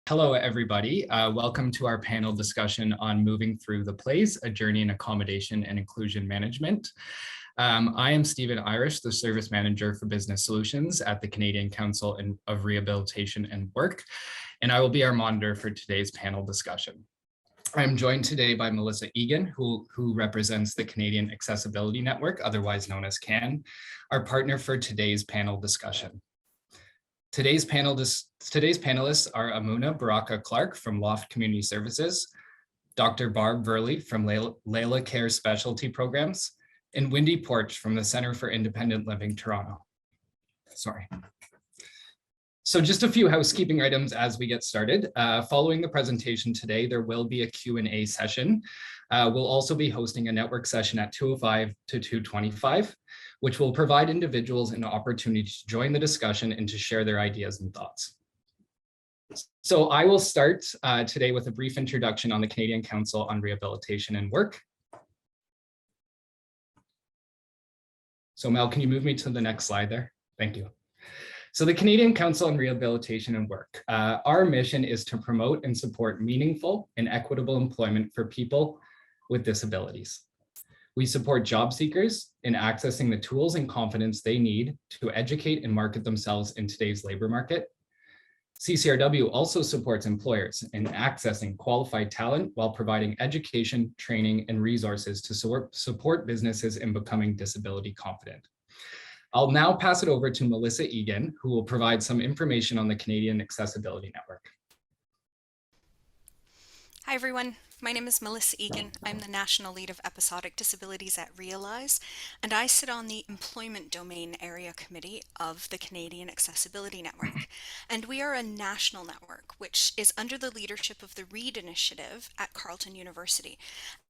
Hello, everybody. Welcome to our panel discussion on moving through the plays, a journey in accommodation and inclusion management. I am Stephen Irish, the Service Manager for Business Solutions at the Canadian Council of Rehabilitation and Work, and I will be our monitor for today's panel discussion. I'm joined today by Melissa Egan, who represents the Canadian Accessibility Network, otherwise known as CAN, our partner for today's panel discussion. Today's panelists are Amuna Baraka-Clarke from LOFT Community Services, Dr. Barb Virley from Layla Care Specialty Programs, and Wendy Porch from the Center for Independent Living, Toronto. Sorry. So just a few housekeeping items as we get started. Following the presentation today, there will be a Q&A session. We'll also be hosting a network session at 2:05 to 2:25, which will provide individuals an opportunity to join the discussion and to share their ideas and thoughts. So I will start today with a brief introduction on the Canadian Council on Rehabilitation and Work. So Mel, can you move me to the next slide there? Thank you. So the Canadian Council on Rehabilitation and Work, our mission is to promote and support meaningful and equitable employment for people with disabilities. We support job seekers in accessing the tools and confidence they need to educate and market themselves in today's labor market. CCRW also supports employers in accessing qualified talent while providing education, training, and resources to support businesses in becoming disability confident. I'll now pass it over to Melissa Egan, who will provide some information on the Canadian Accessibility Network. Hi, everyone. My name is Melissa Egan. I'm the National Lead of Episodic Disabilities at Realize, and I sit on the Employment Domain Area Committee of the Canadian Accessibility Network. And we are a national network, which is under the leadership of the READ Initiative at Carleton University.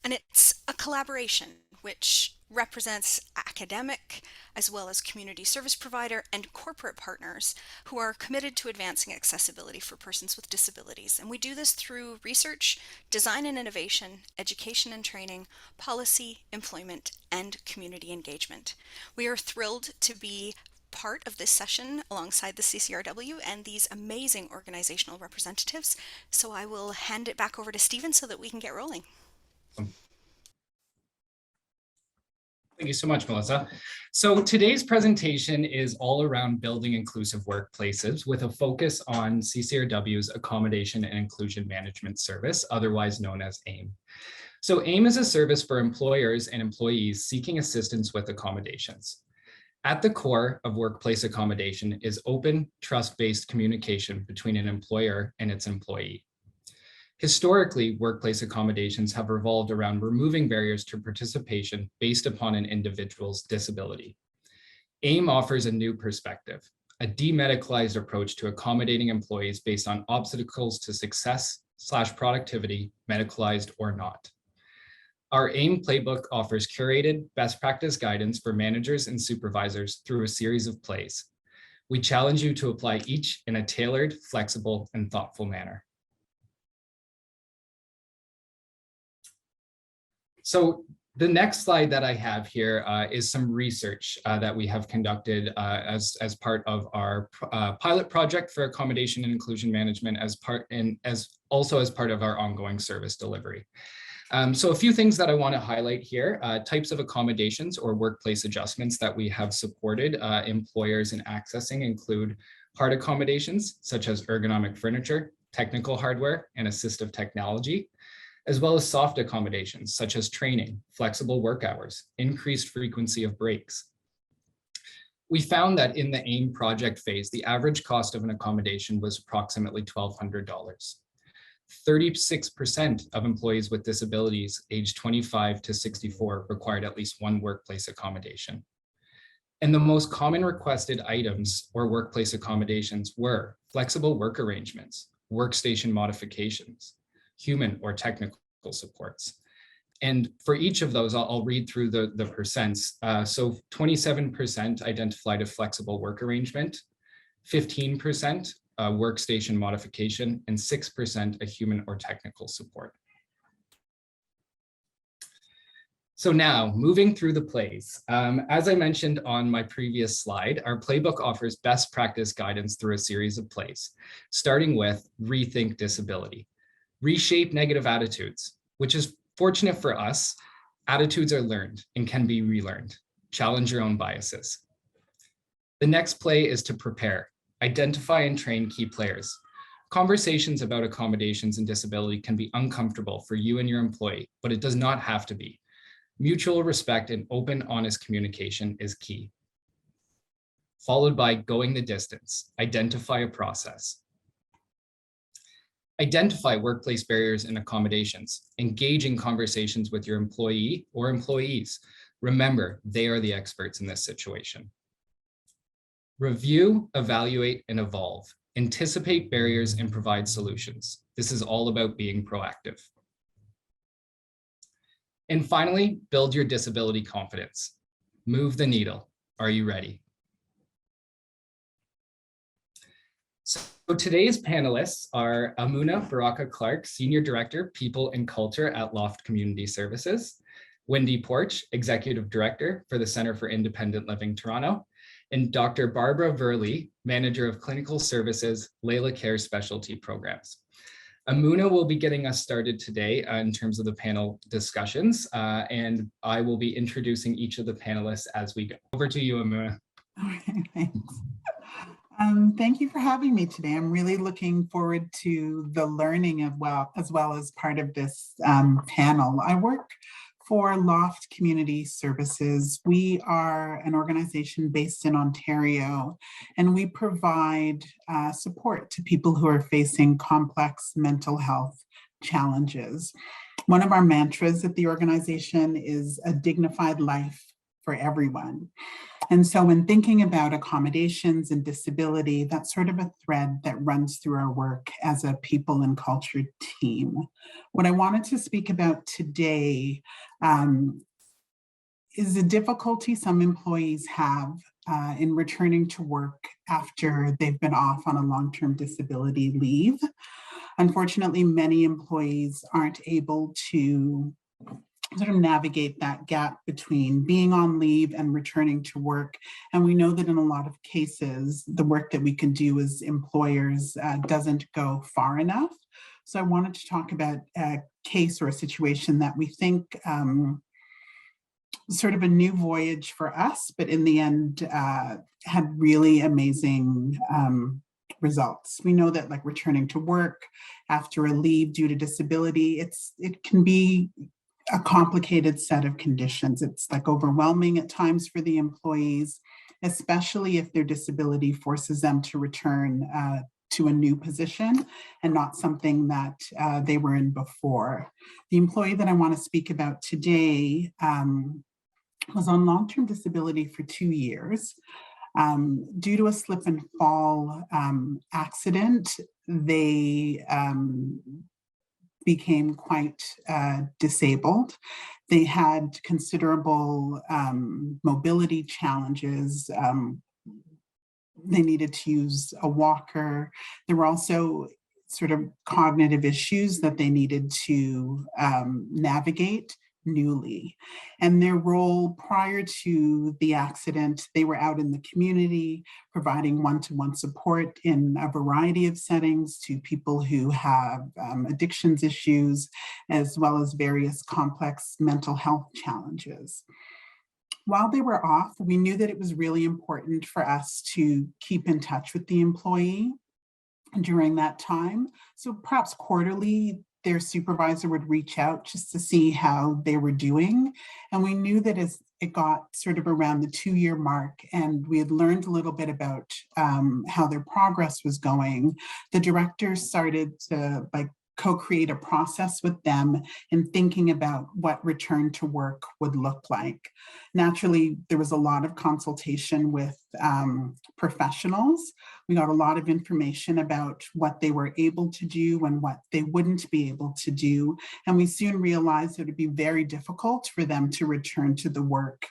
And it's a collaboration which represents academic as well as community service provider and corporate partners who are committed to advancing accessibility for persons with disabilities. And we do this through research, design and innovation, education and training, policy, employment, and community engagement. We are thrilled to be part of this session alongside the CCRW and these amazing organizational representatives. So I will hand it back over to Stephen so that we can get rolling. Thank you so much, Melissa. So today's presentation is all around building inclusive workplaces with a focus on CCRW's Accommodation and Inclusion Management Service, otherwise known as AIM. So AIM is a service for employers and employees seeking assistance with accommodations. At the core of workplace accommodation is open, trust-based communication between an employer and its employee. Historically, workplace accommodations have revolved around removing barriers to participation based upon an individual's disability. AIM offers a new perspective, a demedicalized approach to accommodating employees based on obstacles to success/productivity, medicalized or not. Our AIM playbook offers curated best practice guidance for managers and supervisors through a series of plays. We challenge you to apply each in a tailored, flexible, and thoughtful manner. So the next slide that I have here is some research that we have conducted as part of our pilot project for accommodation and inclusion management as part of our ongoing service delivery. So a few things that I want to highlight here, types of accommodations or workplace adjustments that we have supported employers in accessing include hard accommodations such as ergonomic furniture, technical hardware, and assistive technology, as well as soft accommodations such as training, flexible work hours, increased frequency of breaks. We found that in the AIM project phase, the average cost of an accommodation was approximately $1,200. 36% of employees with disabilities aged 25 to 64 required at least one workplace accommodation. And the most common requested items or workplace accommodations were flexible work arrangements, workstation modifications, human or technical supports. And for each of those, I'll read through the percents. So 27% identified a flexible work arrangement, 15% workstation modification, and 6% a human or technical support. So now, moving through the plays. As I mentioned on my previous slide, our playbook offers best practice guidance through a series of plays, starting with Rethink Disability. Reshape negative attitudes, which is fortunate for us. Attitudes are learned and can be relearned. Challenge your own biases. The next play is to Prepare. Identify and train key players. Conversations about accommodations and disability can be uncomfortable for you and your employee, but it does not have to be. Mutual respect and open, honest communication is key. Followed by Going the Distance. Identify a process. Identify workplace barriers and accommodations. Engage in conversations with your employee or employees. Remember, they are the experts in this situation. Review, evaluate, and evolve. Anticipate barriers and provide solutions. This is all about being proactive. And finally, build your disability confidence. Move the needle. Are you ready? So today's panelists are Amuna Baraka-Clarke, Senior Director, People and Culture at LOFT Community Services, Wendy Porch, Executive Director for the Center for Independent Living Toronto, and Dr. Barbara Virley, Manager of Clinical Services, Layla Care Specialty Programs. Amuna will be getting us started today in terms of the panel discussions, and I will be introducing each of the panelists as we go. Over to you, Amuna. Okay, thanks. Thank you for having me today. I'm really looking forward to the learning as well as part of this panel. I work for LOFT Community Services. We are an organization based in Ontario, and we provide support to people who are facing complex mental health challenges. One of our mantras at the organization is a dignified life for everyone. And so when thinking about accommodations and disability, that's sort of a thread that runs through our work as a people and culture team. What I wanted to speak about today is the difficulty some employees have in returning to work after they've been off on a long-term disability leave. Unfortunately, many employees aren't able to sort of navigate that gap between being on leave and returning to work. And we know that in a lot of cases, the work that we can do as employers doesn't go far enough. So I wanted to talk about a case or a situation that we think sort of a new voyage for us, but in the end had really amazing results. We know that like returning to work after a leave due to disability, it can be a complicated set of conditions. It's like overwhelming at times for the employees, especially if their disability forces them to return to a new position and not something that they were in before. The employee that I want to speak about today was on long-term disability for 2 years. Due to a slip and fall accident, they became quite disabled. They had considerable mobility challenges. They needed to use a walker. There were also sort of cognitive issues that they needed to navigate newly. And their role prior to the accident, they were out in the community providing one-to-one support in a variety of settings to people who have addictions issues, as well as various complex mental health challenges. While they were off, we knew that it was really important for us to keep in touch with the employee during that time. So perhaps quarterly, their supervisor would reach out just to see how they were doing. And we knew that as it got sort of around the 2-year mark and we had learned a little bit about how their progress was going, the director started to co-create a process with them in thinking about what return to work would look like. Naturally, there was a lot of consultation with professionals. We got a lot of information about what they were able to do and what they wouldn't be able to do. And we soon realized it would be very difficult for them to return to the work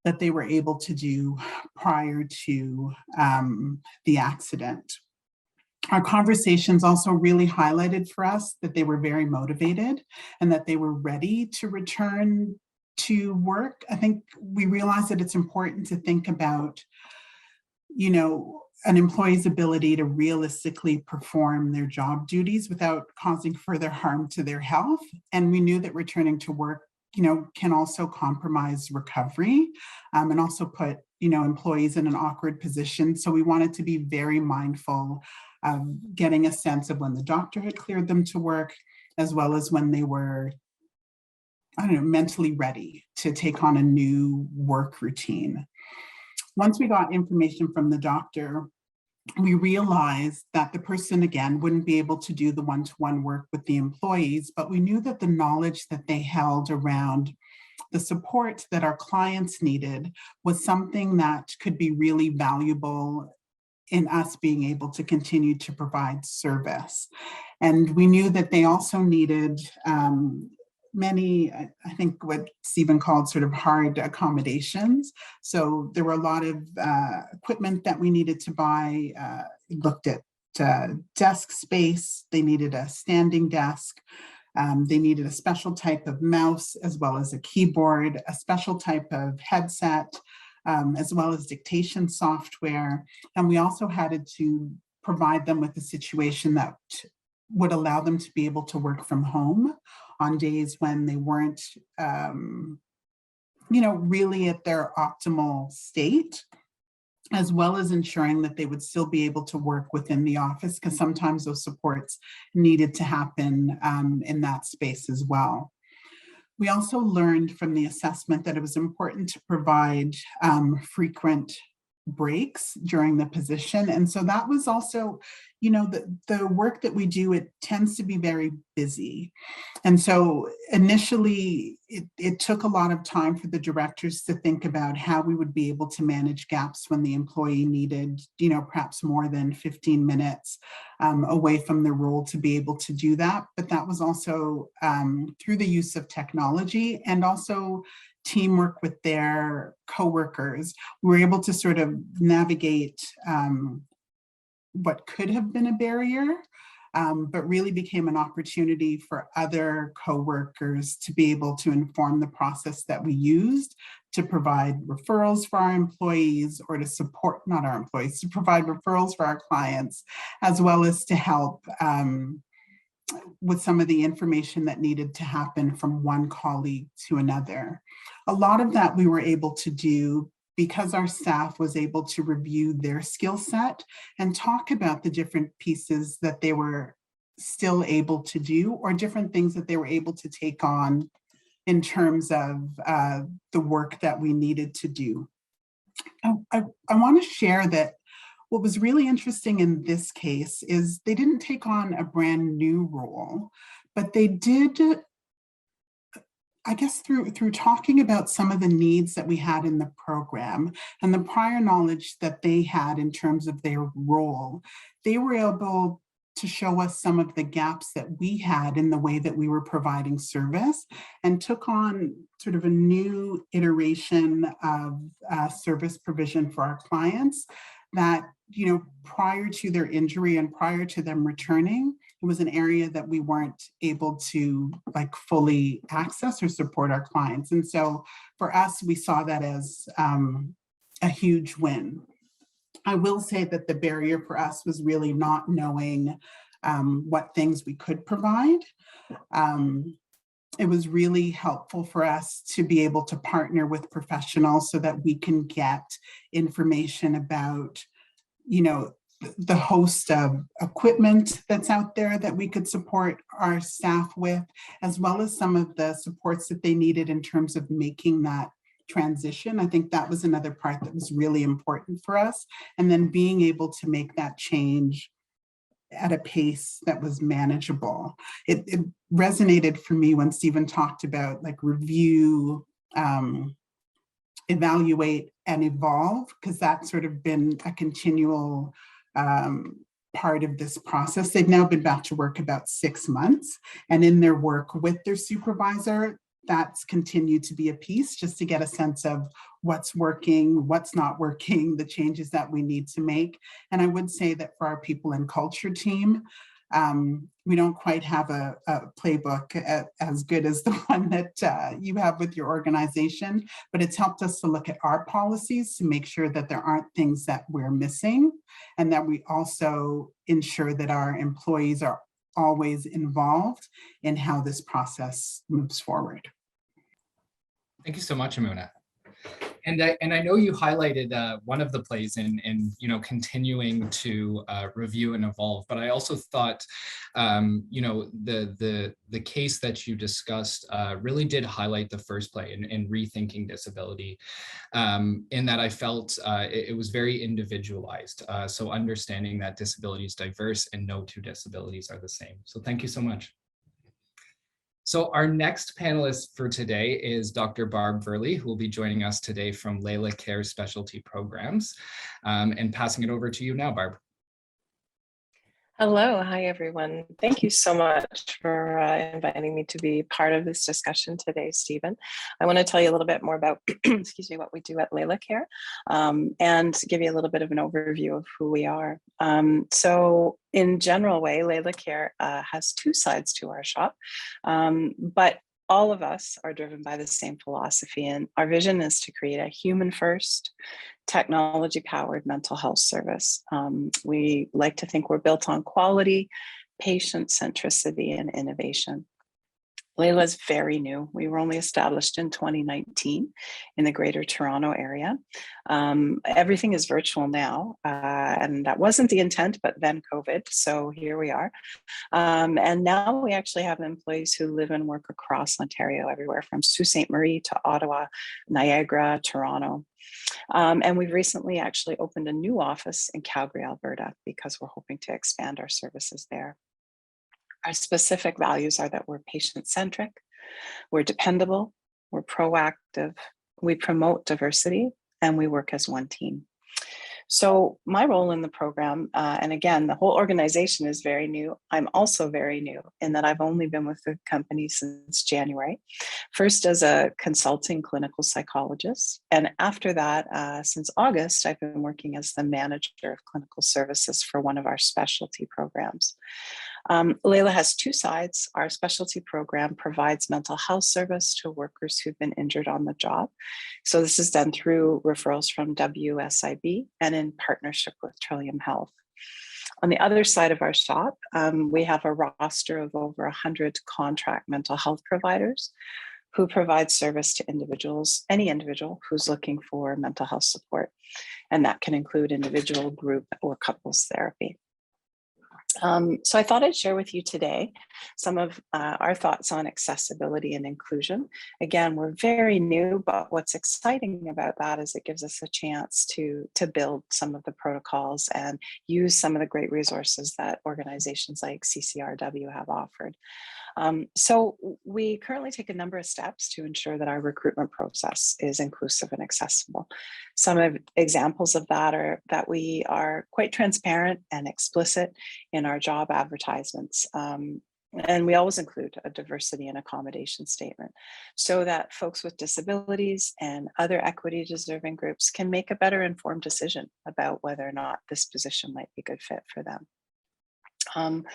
that they were able to do prior to the accident. Our conversations also really highlighted for us that they were very motivated and that they were ready to return to work, I think we realized that it's important to think about, you know, an employee's ability to realistically perform their job duties without causing further harm to their health. And we knew that returning to work, you know, can also compromise recovery, and also put, you know, employees in an awkward position. So we wanted to be very mindful of getting a sense of when the doctor had cleared them to work, as well as when they were, I don't know, mentally ready to take on a new work routine. Once we got information from the doctor, we realized that the person, again, wouldn't be able to do the one-to-one work with the employees, but we knew that the knowledge that they held around the support that our clients needed was something that could be really valuable in us being able to continue to provide service. And we knew that they also needed many, I think what Stephen called sort of hard accommodations. So there were a lot of equipment that we needed to buy. Looked at desk space. They needed a standing desk. They needed a special type of mouse, as well as a keyboard, a special type of headset, as well as dictation software. And we also had to provide them with a situation that would allow them to be able to work from home on days when they weren't, you know, really at their optimal state, as well as ensuring that they would still be able to work within the office, because sometimes those supports needed to happen in that space as well. We also learned from the assessment that it was important to provide frequent breaks during the position. And so that was also, you know, the work that we do, it tends to be very busy. And so initially it took a lot of time for the directors to think about how we would be able to manage gaps when the employee needed, you know, perhaps more than 15 minutes away from their role to be able to do that. But that was also through the use of technology and also teamwork with their coworkers. We were able to sort of navigate what could have been a barrier, but really became an opportunity for other coworkers to be able to inform the process that we used to provide referrals for our employees, or to support, not our employees, to provide referrals for our clients, as well as to help with some of the information that needed to happen from one colleague to another. A lot of that we were able to do because our staff was able to review their skill set and talk about the different pieces that they were still able to do, or different things that they were able to take on in terms of the work that we needed to do. I want to share that what was really interesting in this case is they didn't take on a brand new role, but they did, I guess, through talking about some of the needs that we had in the program and the prior knowledge that they had in terms of their role, they were able to show us some of the gaps that we had in the way that we were providing service, and took on sort of a new iteration of service provision for our clients that, you know, prior to their injury and prior to them returning, it was an area that we weren't able to like fully access or support our clients. And so for us, we saw that as a huge win. I will say that the barrier for us was really not knowing what things we could provide. It was really helpful for us to be able to partner with professionals so that we can get information about, you know, the host of equipment that's out there that we could support our staff with, as well as some of the supports that they needed in terms of making that transition. I think that was another part that was really important for us. And then being able to make that change at a pace that was manageable. It resonated for me when Stephen talked about like review, evaluate, and evolve, because that's sort of been a continual part of this process. They've now been back to work about 6 months, and in their work with their supervisor, that's continued to be a piece just to get a sense of what's working, what's not working, the changes that we need to make. And I would say that for our people and culture team, We don't quite have a playbook as good as the one that you have with your organization, but it's helped us to look at our policies to make sure that there aren't things that we're missing, and that we also ensure that our employees are always involved in how this process moves forward. Thank you so much, Amuna. And I know you highlighted one of the plays in continuing to review and evolve, but I also thought the case that you discussed really did highlight the first play in rethinking disability, in that I felt it was very individualized. So understanding that disability is diverse and no two disabilities are the same. So thank you so much. So our next panelist for today is Dr. Barb Virley, who will be joining us today from Layla Care Specialty Programs, and passing it over to you now, Barb. Hello, hi everyone. Thank you so much for inviting me to be part of this discussion today, Stephen. I want to tell you a little bit more about, excuse me, what we do at Layla Care, and give you a little bit of an overview of who we are. So in general way, Layla Care has two sides to our shop, but all of us are driven by the same philosophy, and our vision is to create a human-first, technology-powered mental health service. We like to think we're built on quality, patient centricity, and innovation. Layla is very new. We were only established in 2019 in the Greater Toronto area. Everything is virtual now, and that wasn't the intent, but then COVID, so here we are. And now we actually have employees who live and work across Ontario, everywhere from Sault Ste. Marie to Ottawa, Niagara, Toronto. And we've recently actually opened a new office in Calgary, Alberta, because we're hoping to expand our services there. Our specific values are that we're patient-centric, we're dependable, we're proactive, we promote diversity, and we work as one team. So my role in the program, and again, the whole organization is very new. I'm also very new in that I've only been with the company since January. First as a consulting clinical psychologist. And after that, since August, I've been working as the manager of clinical services for one of our specialty programs. Layla has two sides. Our specialty program provides mental health service to workers who've been injured on the job. So this is done through referrals from WSIB and in partnership with Trillium Health. On the other side of our shop, we have a roster of over 100 contract mental health providers who provide service to individuals, any individual who's looking for mental health support. And that can include individual, group, or couples therapy. So I thought I'd share with you today some of our thoughts on accessibility and inclusion. Again, we're very new, but what's exciting about that is it gives us a chance to build some of the protocols and use some of the great resources that organizations like CCRW have offered. So we currently take a number of steps to ensure that our recruitment process is inclusive and accessible. Some examples of that are that we are quite transparent and explicit in our job advertisements. And we always include a diversity and accommodation statement so that folks with disabilities and other equity deserving groups can make a better informed decision about whether or not this position might be a good fit for them. And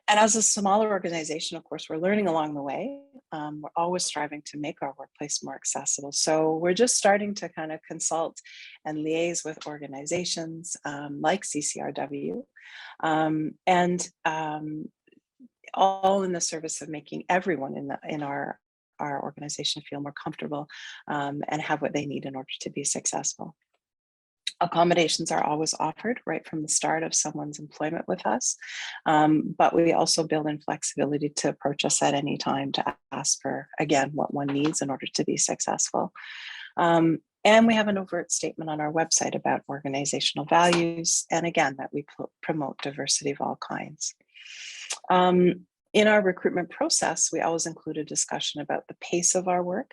as a smaller organization, of course, we're learning along the way. We're always striving to make our workplace more accessible. So we're just starting to kind of consult and liaise with organizations like CCRW, and all in the service of making everyone in our organization feel more comfortable and have what they need in order to be successful. Accommodations are always offered right from the start of someone's employment with us, but we also build in flexibility to approach us at any time to ask for, again, what one needs in order to be successful. And we have an overt statement on our website about organizational values, and again, that we promote diversity of all kinds. In our recruitment process, we always include a discussion about the pace of our work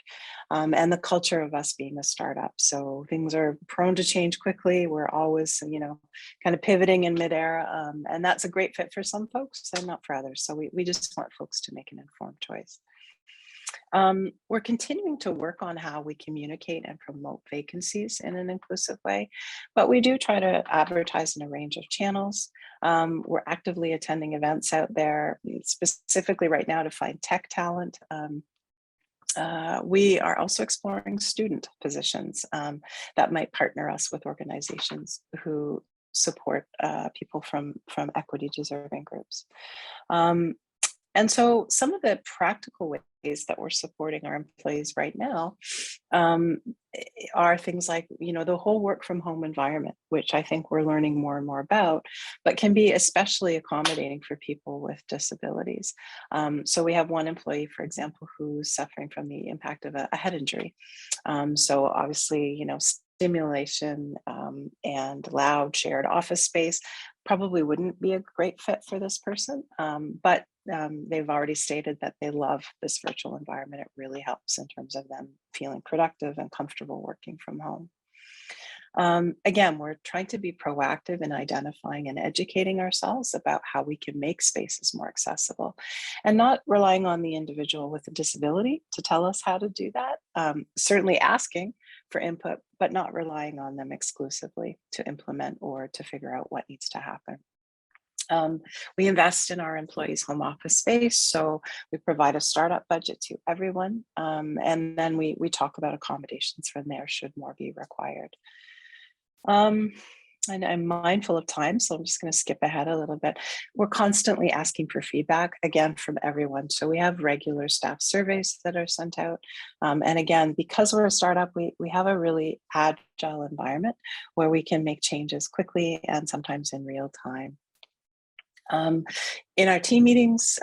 and the culture of us being a startup. So things are prone to change quickly. We're always, kind of pivoting in midair, and that's a great fit for some folks and not for others. So we just want folks to make an informed choice. We're continuing to work on how we communicate and promote vacancies in an inclusive way, but we do try to advertise in a range of channels. We're actively attending events out there, specifically right now to find tech talent. We are also exploring student positions that might partner us with organizations who support people from equity deserving groups. And so some of the practical ways that we're supporting our employees right now are things like, the whole work from home environment, which I think we're learning more and more about, but can be especially accommodating for people with disabilities. So we have one employee, for example, who's suffering from the impact of a head injury. So obviously, stimulation and loud shared office space probably wouldn't be a great fit for this person, but they've already stated that they love this virtual environment. It really helps in terms of them feeling productive and comfortable working from home. Again, we're trying to be proactive in identifying and educating ourselves about how we can make spaces more accessible and not relying on the individual with a disability to tell us how to do that. Certainly asking for input, but not relying on them exclusively to implement or to figure out what needs to happen. We invest in our employees' home office space, so we provide a startup budget to everyone, and then we talk about accommodations from there should more be required. And I'm mindful of time, so I'm just going to skip ahead a little bit. We're constantly asking for feedback, again, from everyone. So we have regular staff surveys that are sent out. And again, because we're a startup, we have a really agile environment where we can make changes quickly and sometimes in real time. In our team meetings,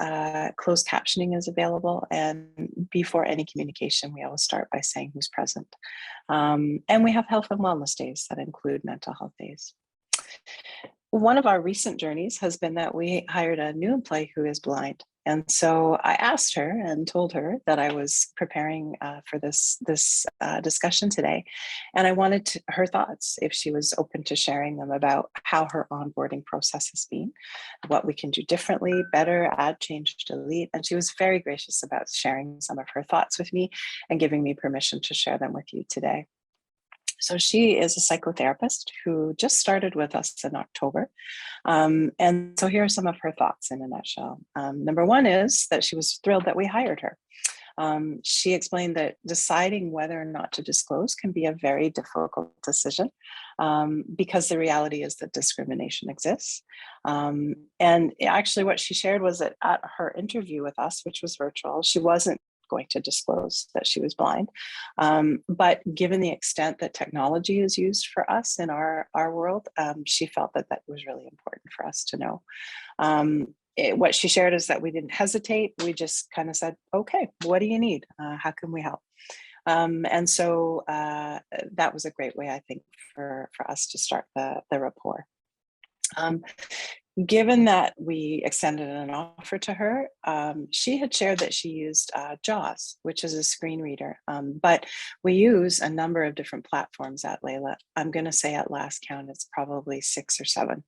closed captioning is available, and before any communication, we always start by saying who's present. And we have health and wellness days that include mental health days. One of our recent journeys has been that we hired a new employee who is blind. And so I asked her and told her that I was preparing for this discussion today. And I wanted her thoughts, if she was open to sharing them, about how her onboarding process has been, what we can do differently, better, add, change, delete. And she was very gracious about sharing some of her thoughts with me and giving me permission to share them with you today. So she is a psychotherapist who just started with us in October. And so here are some of her thoughts in a nutshell. Number one is that she was thrilled that we hired her. She explained that deciding whether or not to disclose can be a very difficult decision because the reality is that discrimination exists. And actually what she shared was that at her interview with us, which was virtual, she wasn't going to disclose that she was blind. But given the extent that technology is used for us in our world, she felt that that was really important for us to know. What she shared is that we didn't hesitate. We just kind of said, okay, what do you need? How can we help? And so that was a great way, I think, for us to start the rapport. Given that we extended an offer to her, she had shared that she used JAWS, which is a screen reader, but we use a number of different platforms at Layla. I'm going to say at last count, it's probably 6 or 7,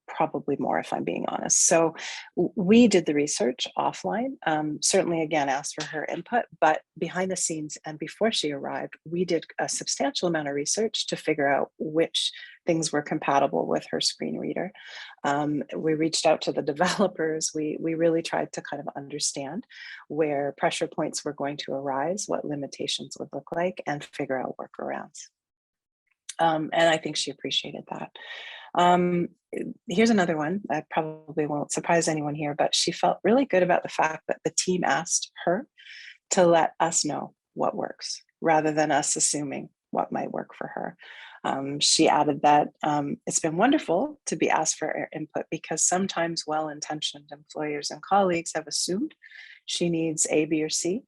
probably more if I'm being honest. So we did the research offline, certainly again asked for her input, but behind the scenes and before she arrived, we did a substantial amount of research to figure out which things were compatible with her screen reader. We reached out to the developers. We really tried to kind of understand where pressure points were going to arise, what limitations would look like, and figure out workarounds. And I think she appreciated that. Here's another one. I probably won't surprise anyone here, but she felt really good about the fact that the team asked her to let us know what works rather than us assuming what might work for her. She added that it's been wonderful to be asked for input because sometimes well-intentioned employers and colleagues have assumed she needs A, B, or C,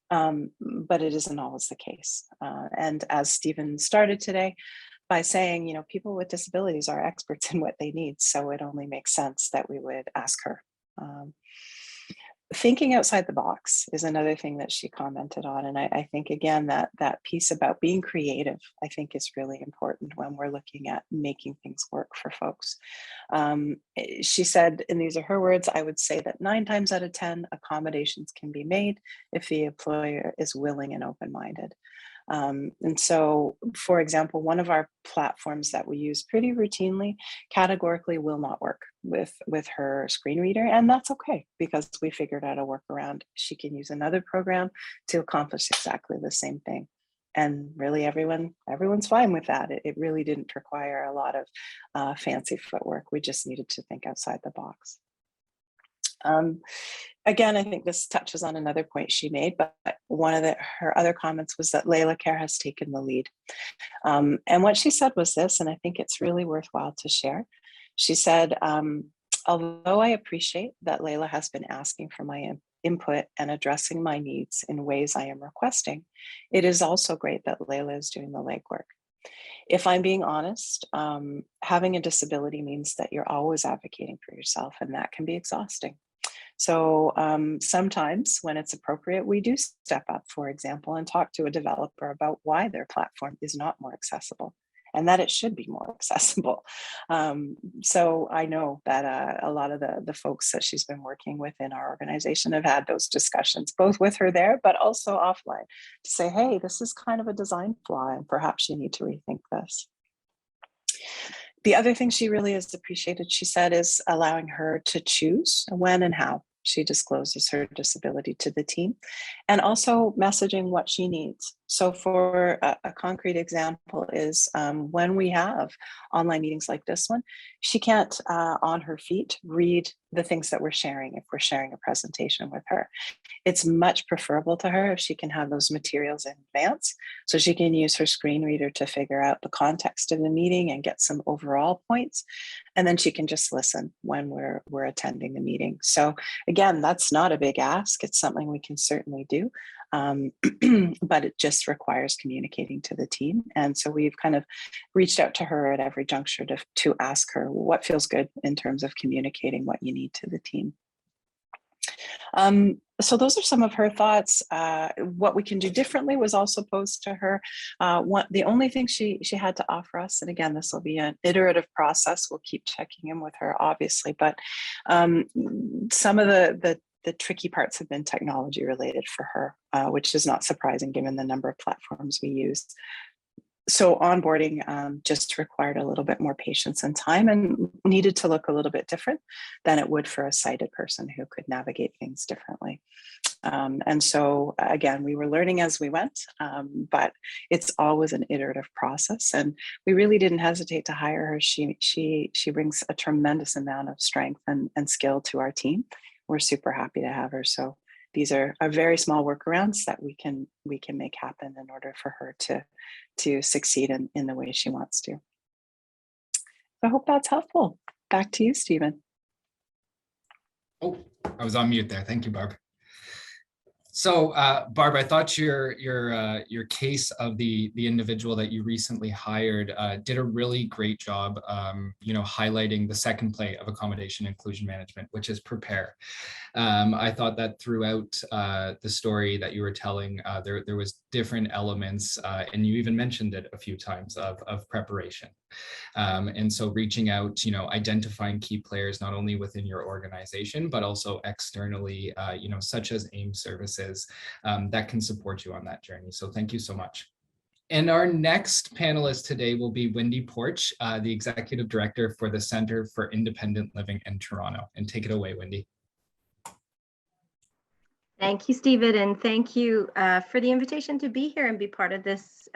but it isn't always the case. And as Stephen started today, by saying, people with disabilities are experts in what they need, so it only makes sense that we would ask her. Thinking outside the box is another thing that she commented on. And I think, again, that piece about being creative, I think is really important when we're looking at making things work for folks. She said, and these are her words, I would say that 9 times out of 10 accommodations can be made if the employer is willing and open-minded. And so, for example, one of our platforms that we use pretty routinely categorically will not work with her screen reader, and that's okay because we figured out a workaround. She can use another program to accomplish exactly the same thing. And really everyone's fine with that. It really didn't require a lot of fancy footwork. We just needed to think outside the box. Again, I think this touches on another point she made, but one of her other comments was that Layla Care has taken the lead. And what she said was this, and I think it's really worthwhile to share. She said, although I appreciate that Layla has been asking for my input and addressing my needs in ways I am requesting, it is also great that Layla is doing the legwork. If I'm being honest, having a disability means that you're always advocating for yourself, and that can be exhausting. So sometimes when it's appropriate, we do step up, for example, and talk to a developer about why their platform is not more accessible and that it should be more accessible. So I know that a lot of the folks that she's been working with in our organization have had those discussions, both with her there, but also offline, to say, hey, this is kind of a design flaw and perhaps you need to rethink this. The other thing she really has appreciated, she said, is allowing her to choose when and how she discloses her disability to the team, and also messaging what she needs. So for a concrete example is when we have online meetings like this one, she can't on her feet read the things that we're sharing if we're sharing a presentation with her. It's much preferable to her if she can have those materials in advance, so she can use her screen reader to figure out the context of the meeting and get some overall points. And then she can just listen when we're attending the meeting. So again, that's not a big ask. It's something we can certainly do, but it just requires communicating to the team. And so we've kind of reached out to her at every juncture to ask her what feels good in terms of communicating what you need to the team. So those are some of her thoughts. What we can do differently was also posed to her. The only thing she had to offer us, and again, this will be an iterative process, we'll keep checking in with her, obviously, but some of the tricky parts have been technology related for her, which is not surprising given the number of platforms we use. So onboarding just required a little bit more patience and time and needed to look a little bit different than it would for a sighted person who could navigate things differently. And so again, we were learning as we went, but it's always an iterative process. And we really didn't hesitate to hire her. She brings a tremendous amount of strength and skill to our team. We're super happy to have her. So these are very small workarounds that we can make happen in order for her to succeed in the way she wants to. So I hope that's helpful. Back to you, Stephen. Oh, I was on mute there. Thank you, Barb. So, Barb, I thought your case of the individual that you recently hired did a really great job, highlighting the second play of accommodation inclusion management, which is prepare. I thought that throughout the story that you were telling, there was different elements, and you even mentioned it a few times of preparation. And so reaching out, identifying key players, not only within your organization, but also externally, such as AIM services that can support you on that journey. So thank you so much. And our next panelist today will be Wendy Porch, the Executive Director for the Center for Independent Living in Toronto. And take it away, Wendy. Thank you, Stephen, and thank you for the invitation to be here and be part of this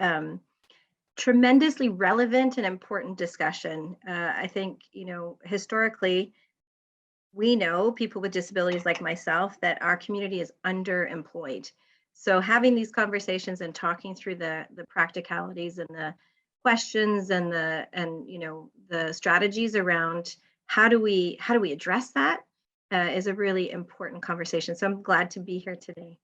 tremendously relevant and important discussion. I think, historically, we know people with disabilities like myself that our community is underemployed. So having these conversations and talking through the practicalities and the questions and the strategies around how do we address that is a really important conversation. So I'm glad to be here today.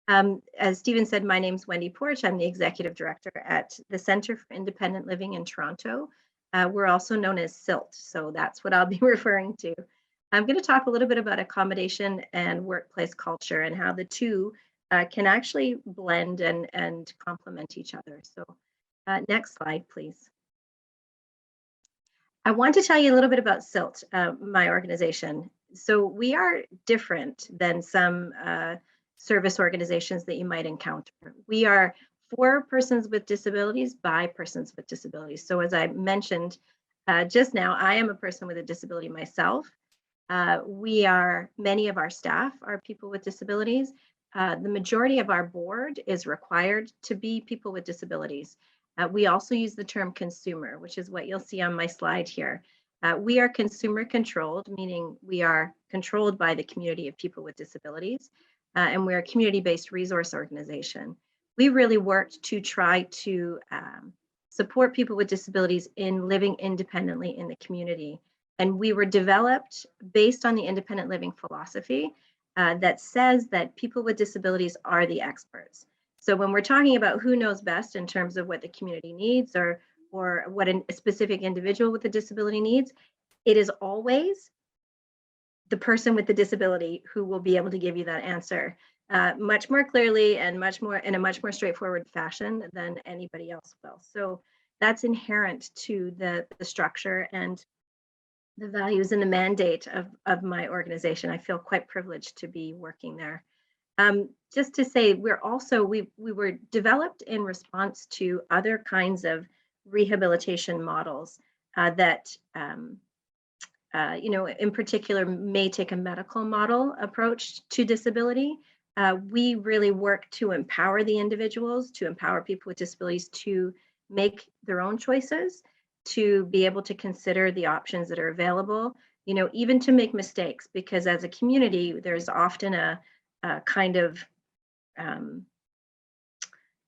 As Stephen said, my name's Wendy Porch. I'm the Executive Director at the Center for Independent Living in Toronto. We're also known as CILT, so that's what I'll be referring to. I'm going to talk a little bit about accommodation and workplace culture and how the two can actually blend and complement each other. So next slide, please. I want to tell you a little bit about SILT, my organization. So we are different than some service organizations that you might encounter. We are for persons with disabilities by persons with disabilities. So as I mentioned just now, I am a person with a disability myself. Many of our staff are people with disabilities. The majority of our board is required to be people with disabilities. We also use the term consumer, which is what you'll see on my slide here. We are consumer controlled, meaning we are controlled by the community of people with disabilities, and we're a community-based resource organization. We really worked to try to support people with disabilities in living independently in the community. And we were developed based on the independent living philosophy that says that people with disabilities are the experts. So when we're talking about who knows best in terms of what the community needs or what a specific individual with a disability needs, it is always the person with the disability who will be able to give you that answer much more clearly and in a much more straightforward fashion than anybody else will. So that's inherent to the structure and the values and the mandate of my organization. I feel quite privileged to be working there. Just to say, we were developed in response to other kinds of rehabilitation models that, in particular, may take a medical model approach to disability. We really work to empower the individuals, to empower people with disabilities to make their own choices, to be able to consider the options that are available, even to make mistakes, because as a community, there's often a kind of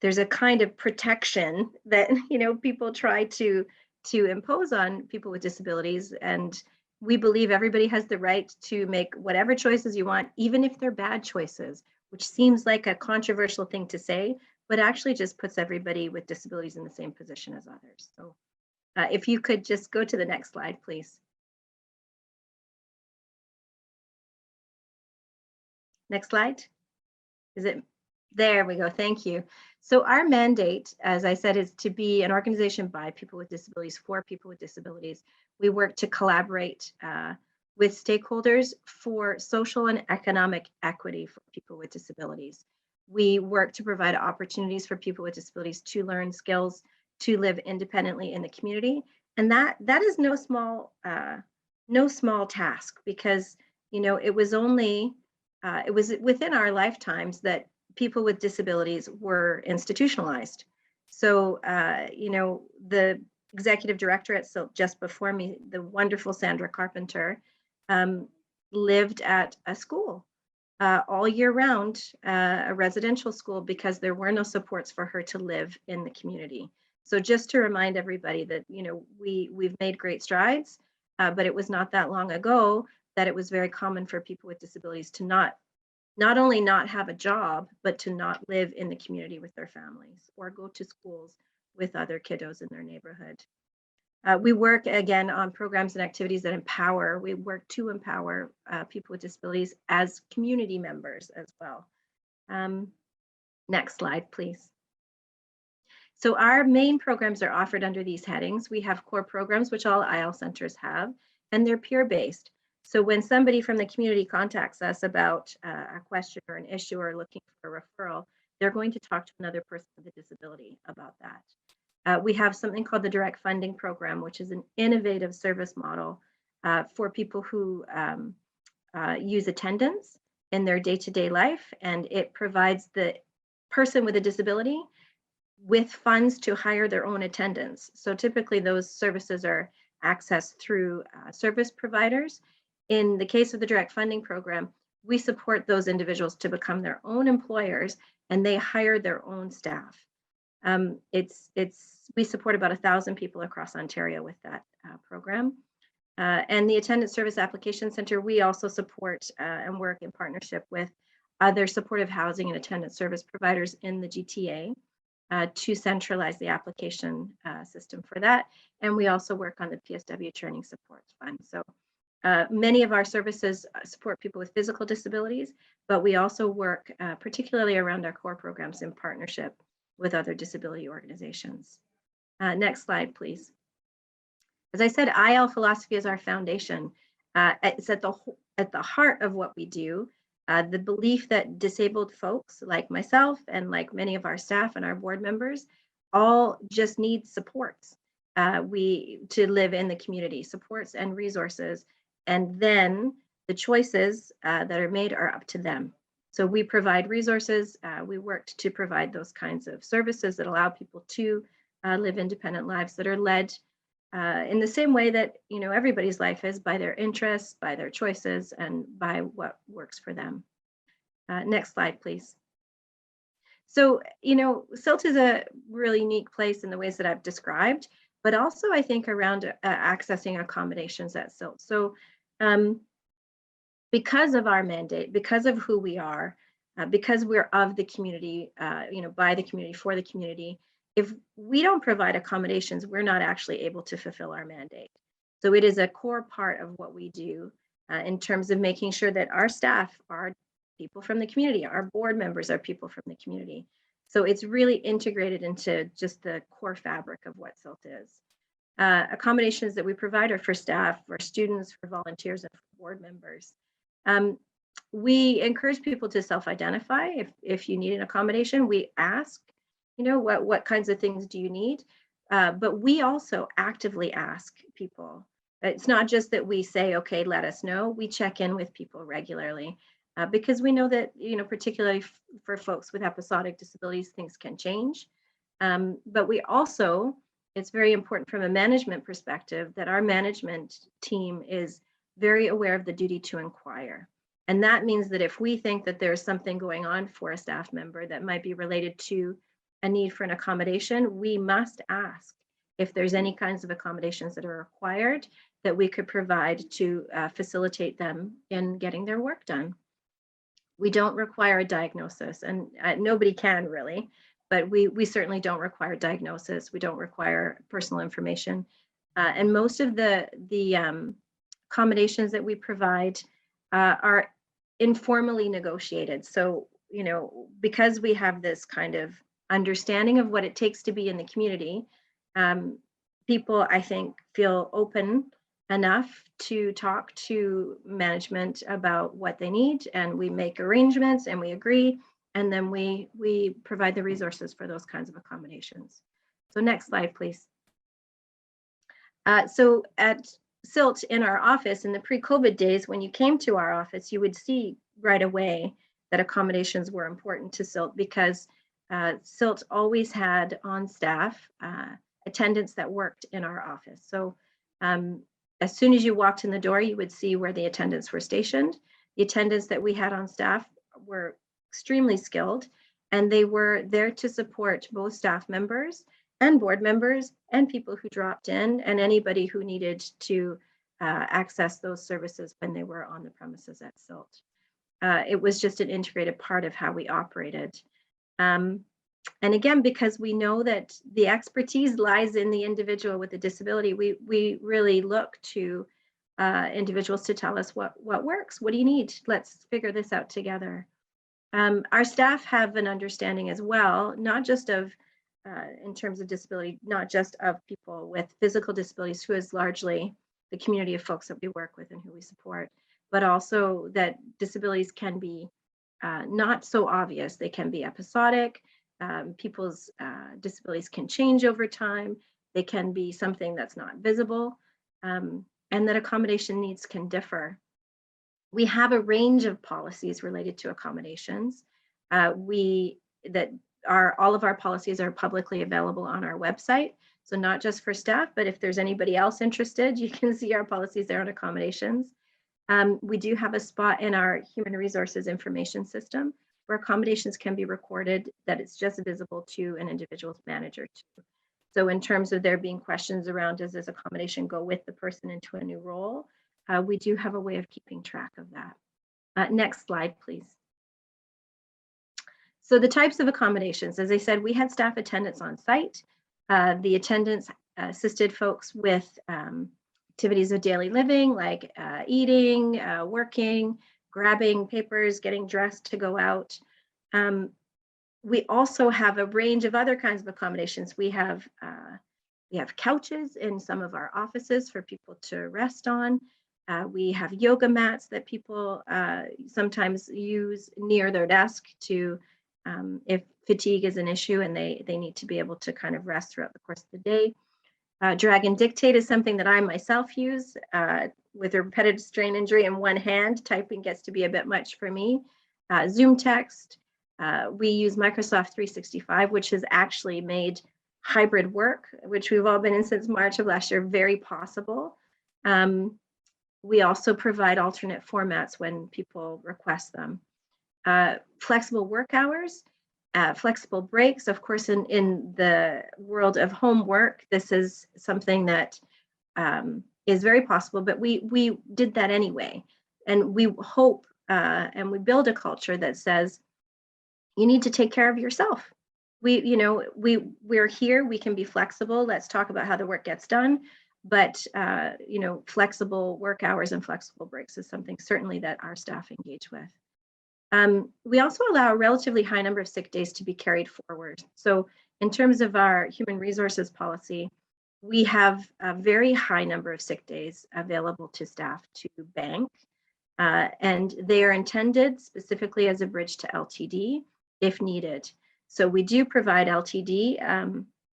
there's a kind of protection that people try to impose on people with disabilities, and we believe everybody has the right to make whatever choices you want, even if they're bad choices, which seems like a controversial thing to say, but actually just puts everybody with disabilities in the same position as others. So if you could just go to the next slide, please. Next slide. Is it? There we go. Thank you. So our mandate, as I said, is to be an organization by people with disabilities for people with disabilities. We work to collaborate with stakeholders for social and economic equity for people with disabilities. We work to provide opportunities for people with disabilities to learn skills, to live independently in the community. And that is no small task, because it was within our lifetimes that people with disabilities were institutionalized. So the executive director at SILT just before me, the wonderful Sandra Carpenter, lived at a school all year round, a residential school, because there were no supports for her to live in the community. So just to remind everybody that we've made great strides, but it was not that long ago that it was very common for people with disabilities to not only not have a job, but to not live in the community with their families or go to schools with other kiddos in their neighborhood. We work again on programs and activities that empower. We work to empower people with disabilities as community members as well. Next slide, please. So our main programs are offered under these headings. We have core programs, which all IL centers have, and they're peer-based. So when somebody from the community contacts us about a question or an issue or looking for a referral, they're going to talk to another person with a disability about that. We have something called the Direct Funding Program, which is an innovative service model for people who use attendance in their day-to-day life, and it provides the person with a disability with funds to hire their own attendants. So typically those services are accessed through service providers. In the case of the Direct Funding Program, we support those individuals to become their own employers, and they hire their own staff. We support about 1,000 people across Ontario with that program. And the Attendant Service Application Center, we also support and work in partnership with other supportive housing and attendant service providers in the GTA to centralize the application system for that. And we also work on the PSW Training Support Fund. So Many of our services support people with physical disabilities, but we also work particularly around our core programs in partnership with other disability organizations. Next slide, please. As I said, IL philosophy is our foundation. It's at the heart of what we do. The belief that disabled folks like myself and like many of our staff and our board members all just need supports to live in the community, supports and resources, and then the choices that are made are up to them. So we provide resources. We worked to provide those kinds of services that allow people to live independent lives that are led in the same way that everybody's life is, by their interests, by their choices, and by what works for them. Next slide, please. So, SILT is a really unique place in the ways that I've described, but also I think around accessing accommodations at SILT. So because of our mandate, because of who we are, because we're of the community, by the community, for the community, if we don't provide accommodations, we're not actually able to fulfill our mandate. So it is a core part of what we do in terms of making sure that our staff are people from the community, our board members are people from the community. So it's really integrated into just the core fabric of what SILT is. Accommodations that we provide are for staff, for students, for volunteers, and for board members. We encourage people to self-identify. If you need an accommodation, we ask, what kinds of things do you need? But we also actively ask people. It's not just that we say, okay, let us know. We check in with people regularly because we know that, particularly for folks with episodic disabilities, things can change. But we also, it's very important from a management perspective that our management team is very aware of the duty to inquire. And that means that if we think that there's something going on for a staff member that might be related to a need for an accommodation, we must ask if there's any kinds of accommodations that are required that we could provide to facilitate them in getting their work done. We don't require a diagnosis, and nobody can really, but we certainly don't require diagnosis. We don't require personal information. And most of the accommodations that we provide are informally negotiated. So, because we have this kind of understanding of what it takes to be in the community, people, I think, feel open enough to talk to management about what they need, and we make arrangements and we agree, and then we provide the resources for those kinds of accommodations. So next slide, please. So at SILT in our office in the pre-COVID days, when you came to our office, you would see right away that accommodations were important to SILT because SILT always had on staff attendants that worked in our office. So as soon as you walked in the door, you would see where the attendants were stationed. The attendants that we had on staff were extremely skilled, and they were there to support both staff members and board members and people who dropped in and anybody who needed to access those services when they were on the premises at SILT. It was just an integrated part of how we operated. And again, because we know that the expertise lies in the individual with a disability, we really look to individuals to tell us what works. What do you need? Let's figure this out together. Our staff have an understanding as well, not just of, in terms of disability, not just of people with physical disabilities, who is largely the community of folks that we work with and who we support, but also that disabilities can be not so obvious. They can be episodic. People's disabilities can change over time. They can be something that's not visible, and that accommodation needs can differ. We have a range of policies related to accommodations. All of our policies are publicly available on our website. So not just for staff, but if there's anybody else interested, you can see our policies there on accommodations. We do have a spot in our human resources information system where accommodations can be recorded, that it's just visible to an individual's manager too. So in terms of there being questions around, does this accommodation go with the person into a new role? We do have a way of keeping track of that. Next slide, please. So the types of accommodations, as I said, we had staff attendants on site. The attendants assisted folks with activities of daily living, like eating, working, grabbing papers, getting dressed to go out. We also have a range of other kinds of accommodations. We have couches in some of our offices for people to rest on. We have yoga mats that people sometimes use near their desk to, if fatigue is an issue and they need to be able to kind of rest throughout the course of the day. Drag and dictate is something that I myself use with a repetitive strain injury in one hand. Typing gets to be a bit much for me. Zoom text. We use Microsoft 365, which has actually made hybrid work, which we've all been in since March of last year, very possible. We also provide alternate formats when people request them. Flexible work hours, flexible breaks. Of course, in the world of home work, this is something that is very possible, but we did that anyway. And we hope and we build a culture that says, you need to take care of yourself. We're here, we can be flexible. Let's talk about how the work gets done. But, flexible work hours and flexible breaks is something certainly that our staff engage with. We also allow a relatively high number of sick days to be carried forward. So in terms of our human resources policy, we have a very high number of sick days available to staff to bank. And they are intended specifically as a bridge to LTD if needed. So we do provide LTD,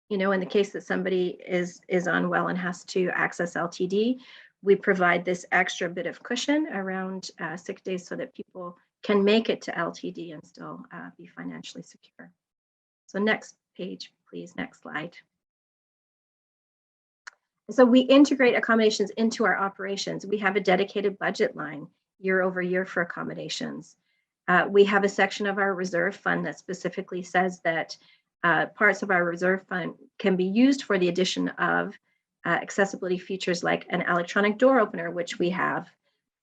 in the case that somebody is unwell and has to access LTD, we provide this extra bit of cushion around sick days so that people can make it to LTD and still be financially secure. So next page, please, next slide. So we integrate accommodations into our operations. We have a dedicated budget line year over year for accommodations. We have a section of our reserve fund that specifically says that parts of our reserve fund can be used for the addition of accessibility features like an electronic door opener, which we have,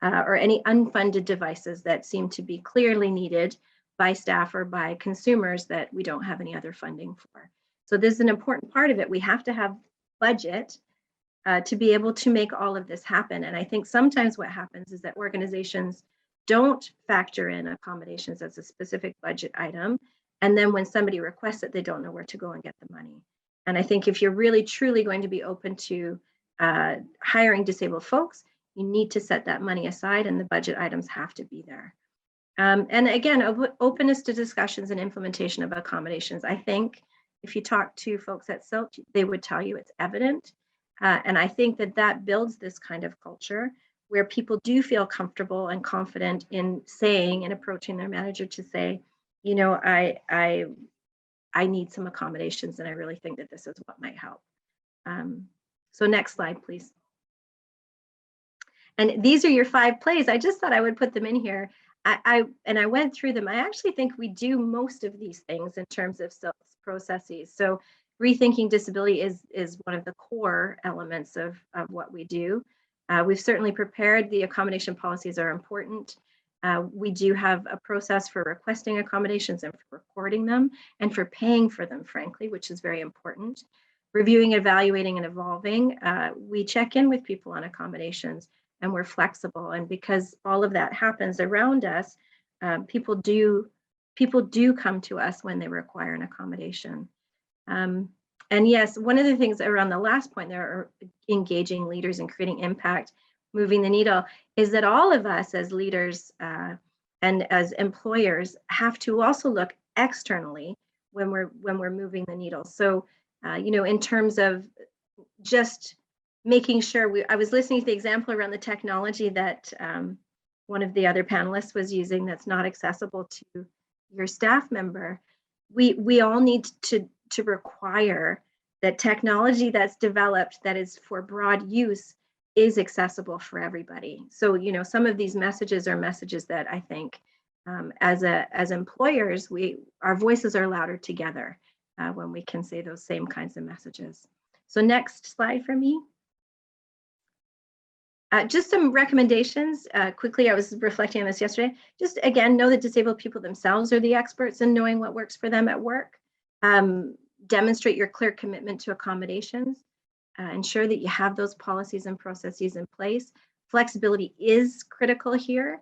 or any unfunded devices that seem to be clearly needed by staff or by consumers that we don't have any other funding for. So this is an important part of it. We have to have budget to be able to make all of this happen. And I think sometimes what happens is that organizations don't factor in accommodations as a specific budget item. And then when somebody requests it, they don't know where to go and get the money. And I think if you're really truly going to be open to hiring disabled folks, you need to set that money aside and the budget items have to be there. And again, openness to discussions and implementation of accommodations. I think if you talk to folks at SILT, they would tell you it's evident. And I think that builds this kind of culture where people do feel comfortable and confident in saying and approaching their manager to say, I need some accommodations and I really think that this is what might help. So next slide, please. And these are your 5 plays. I just thought I would put them in here. I went through them. I actually think we do most of these things in terms of SILT's processes. So rethinking disability is one of the core elements of what we do. We've certainly prepared. The accommodation policies are important. We do have a process for requesting accommodations and for recording them and for paying for them, frankly, which is very important. Reviewing, evaluating, and evolving. We check in with people on accommodations and we're flexible. And because all of that happens around us, people do come to us when they require an accommodation. And yes, one of the things around the last point there are engaging leaders and creating impact, moving the needle, is that all of us as leaders and as employers have to also look externally when we're moving the needle. So, in terms of just making sure I was listening to the example around the technology that one of the other panelists was using that's not accessible to your staff member. We all need to require that technology that's developed that is for broad use is accessible for everybody. So, some of these messages are messages that I think as employers, our voices are louder together when we can say those same kinds of messages. So next slide for me. Just some recommendations quickly. I was reflecting on this yesterday. Just again, know that disabled people themselves are the experts in knowing what works for them at work. Demonstrate your clear commitment to accommodations. ensure that you have those policies and processes in place. Flexibility is critical here.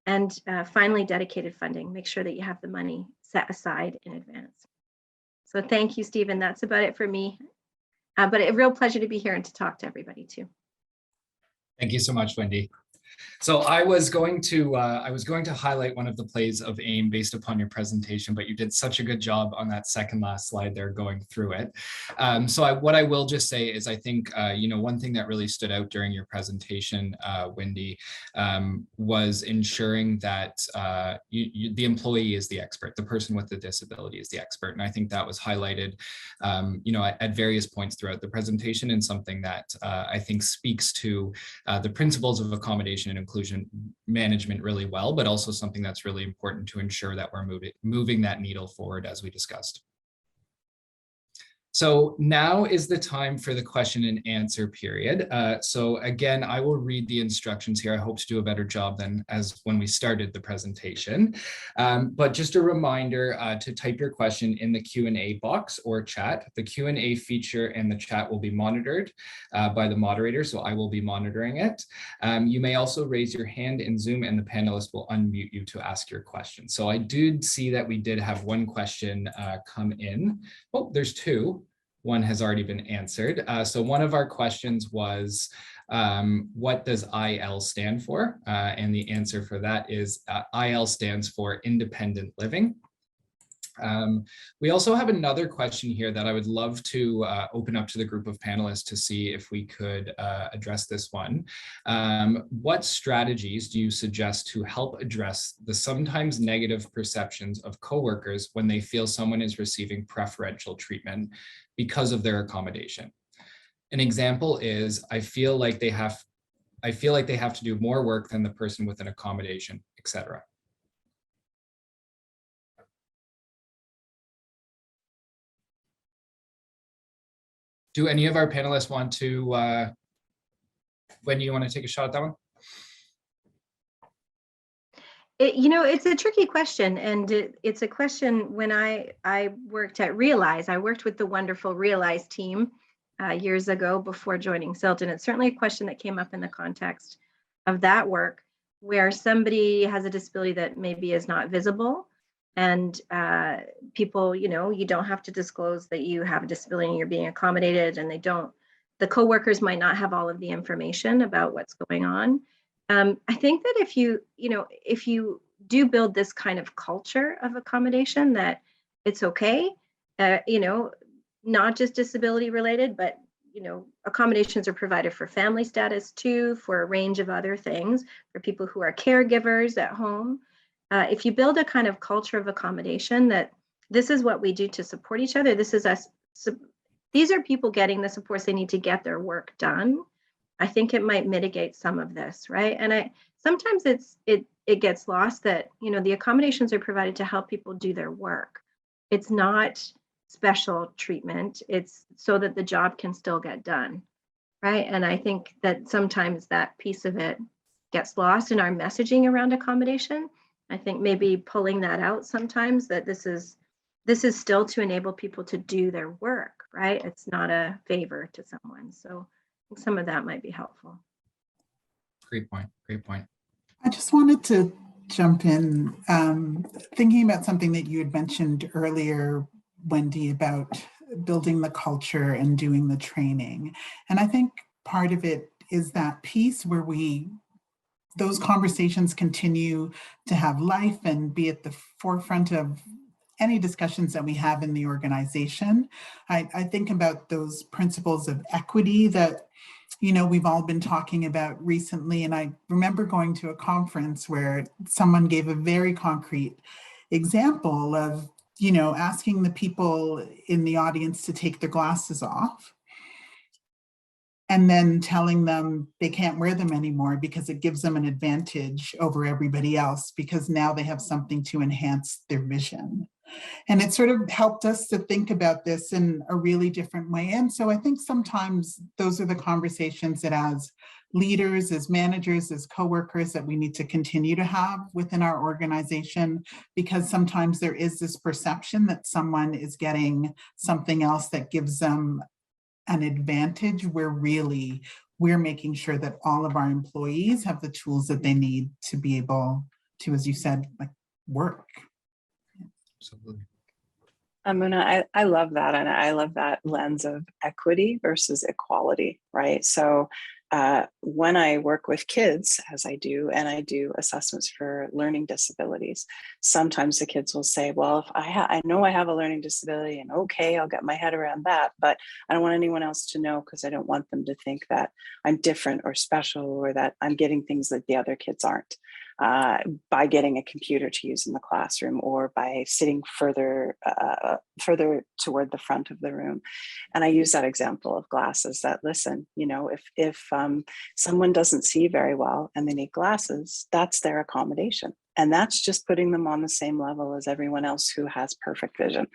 And finally, dedicated funding. Make sure that you have the money set aside in advance. So thank you, Stephen. That's about it for me. But a real pleasure to be here and to talk to everybody too. Thank you so much, Wendy. So I was going to highlight one of the plays of AIM based upon your presentation, but you did such a good job on that second last slide there going through it. What I will just say is I think, one thing that really stood out during your presentation, Wendy, was ensuring that the employee is the expert, the person with the disability is the expert. And I think that was highlighted, at various points throughout the presentation, and something that I think speaks to the principles of accommodation and inclusion management really well, but also something that's really important to ensure that we're moving that needle forward as we discussed. So now is the time for the question and answer period. So again, I will read the instructions here. I hope to do a better job than as when we started the presentation. But just a reminder to type your question in the Q&A box or chat. The Q&A feature and the chat will be monitored by the moderator, so I will be monitoring it. You may also raise your hand in Zoom and the panelist will unmute you to ask your question. So I did see that we did have one question come in. Oh, there's two. One has already been answered. So one of our questions was, what does IL stand for? And the answer for that is IL stands for independent living. We also have another question here that I would love to open up to the group of panelists to see if we could address this one. What strategies do you suggest to help address the sometimes negative perceptions of coworkers when they feel someone is receiving preferential treatment because of their accommodation? An example is, I feel like they have to do more work than the person with an accommodation, etc. Do any of our panelists want to, Wendy, you want to take a shot at that one? It's a tricky question, and it's a question. When I worked at Realize, I worked with the wonderful Realize team years ago before joining SILT, and it's certainly a question that came up in the context of that work, where somebody has a disability that maybe is not visible, and people, you don't have to disclose that you have a disability and you're being accommodated, and the coworkers might not have all of the information about what's going on. I think that if you do build this kind of culture of accommodation, that it's okay, not just disability related, but accommodations are provided for family status too, for a range of other things, for people who are caregivers at home. If you build a kind of culture of accommodation that this is what we do to support each other, this is us, these are people getting the supports they need to get their work done, I think it might mitigate some of this, right? And sometimes it gets lost that the accommodations are provided to help people do their work. It's not special treatment. It's so that the job can still get done, right? And I think that sometimes that piece of it gets lost in our messaging around accommodation. I think maybe pulling that out sometimes, that this is still to enable people to do their work, right? It's not a favor to someone. So I think some of that might be helpful. Great point. Great point. I just wanted to jump in, thinking about something that you had mentioned earlier, Wendy, about building the culture and doing the training. And I think part of it is that piece where those conversations continue to have life and be at the forefront of any discussions that we have in the organization. I think about those principles of equity that we've all been talking about recently. And I remember going to a conference where someone gave a very concrete example of, asking the people in the audience to take their glasses off and then telling them they can't wear them anymore because it gives them an advantage over everybody else because now they have something to enhance their vision. And it sort of helped us to think about this in a really different way. And so I think sometimes those are the conversations that as leaders, as managers, as coworkers that we need to continue to have within our organization, because sometimes there is this perception that someone is getting something else that gives them an advantage where really we're making sure that all of our employees have the tools that they need to be able to, as you said, like work. Absolutely. Amuna, I love that. And I love that lens of equity versus equality, right? So when I work with kids, as I do, and I do assessments for learning disabilities, sometimes the kids will say, well, if I know I have a learning disability, and okay, I'll get my head around that, but I don't want anyone else to know because I don't want them to think that I'm different or special, or that I'm getting things that the other kids aren't. By getting a computer to use in the classroom, or by sitting further toward the front of the room. And I use that example of glasses, that listen, you know, if someone doesn't see very well and they need glasses, that's their accommodation. And that's just putting them on the same level as everyone else who has perfect vision.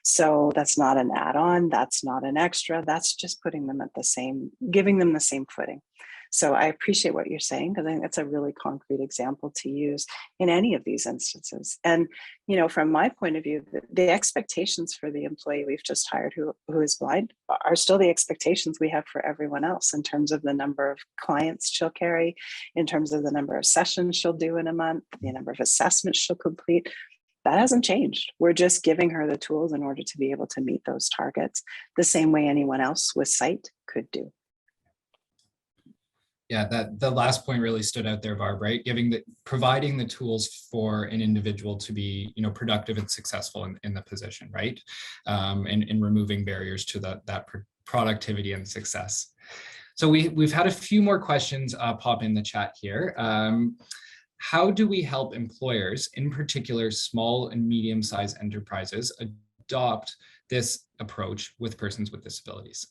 So that's not an add-on, that's not an extra, that's just putting them at the same, giving them the same footing. So I appreciate what you're saying, because I think that's a really concrete example to use in any of these instances. And, you know, from my point of view, the expectations for the employee we've just hired who is blind are still the expectations we have for everyone else, in terms of the number of clients she'll carry, in terms of the number of sessions she'll do in a month, the number of assessments she'll complete. That hasn't changed. We're just giving her the tools in order to be able to meet those targets the same way anyone else with sight could do. Yeah, that the last point really stood out there, Barb, right? Providing the tools for an individual to be, you know, productive and successful in the position, right? And removing barriers to that productivity and success. So we've had a few more questions pop in the chat here. How do we help employers, in particular small and medium-sized enterprises, adopt this approach with persons with disabilities?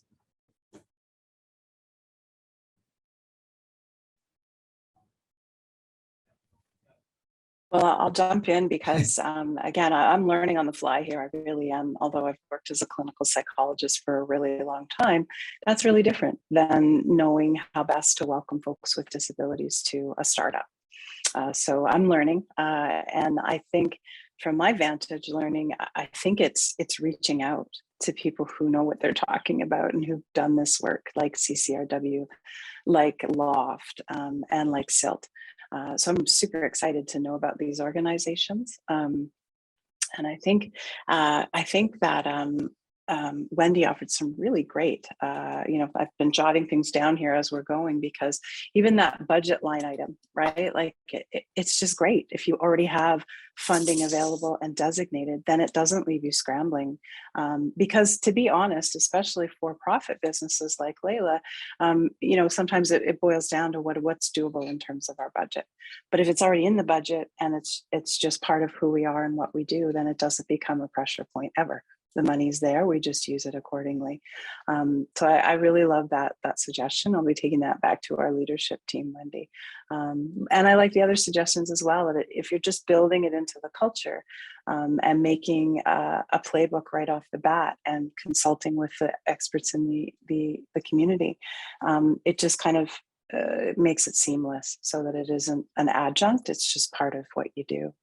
Well, I'll jump in because, again, I'm learning on the fly here. I really am. Although I've worked as a clinical psychologist for a really long time, that's really different than knowing how best to welcome folks with disabilities to a startup. So I'm learning, and I think from my vantage learning, I think it's reaching out to people who know what they're talking about and who've done this work, like CCRW, like LOFT, and like SILT. So I'm super excited to know about these organizations. And I think that Wendy offered some really great, you know, I've been jotting things down here as we're going, because even that budget line item, right? Like it's just great. If you already have funding available and designated, then it doesn't leave you scrambling. Because to be honest, especially for-profit businesses like Layla, you know, sometimes it boils down to what's doable in terms of our budget. But if it's already in the budget and it's just part of who we are and what we do, then it doesn't become a pressure point ever. The money's there, we just use it accordingly. So I really love that suggestion. I'll be taking that back to our leadership team, Wendy. And I like the other suggestions as well, that if you're just building it into the culture and making a playbook right off the bat and consulting with the experts in the community, it just kind of makes it seamless so that it isn't an adjunct, it's just part of what you do.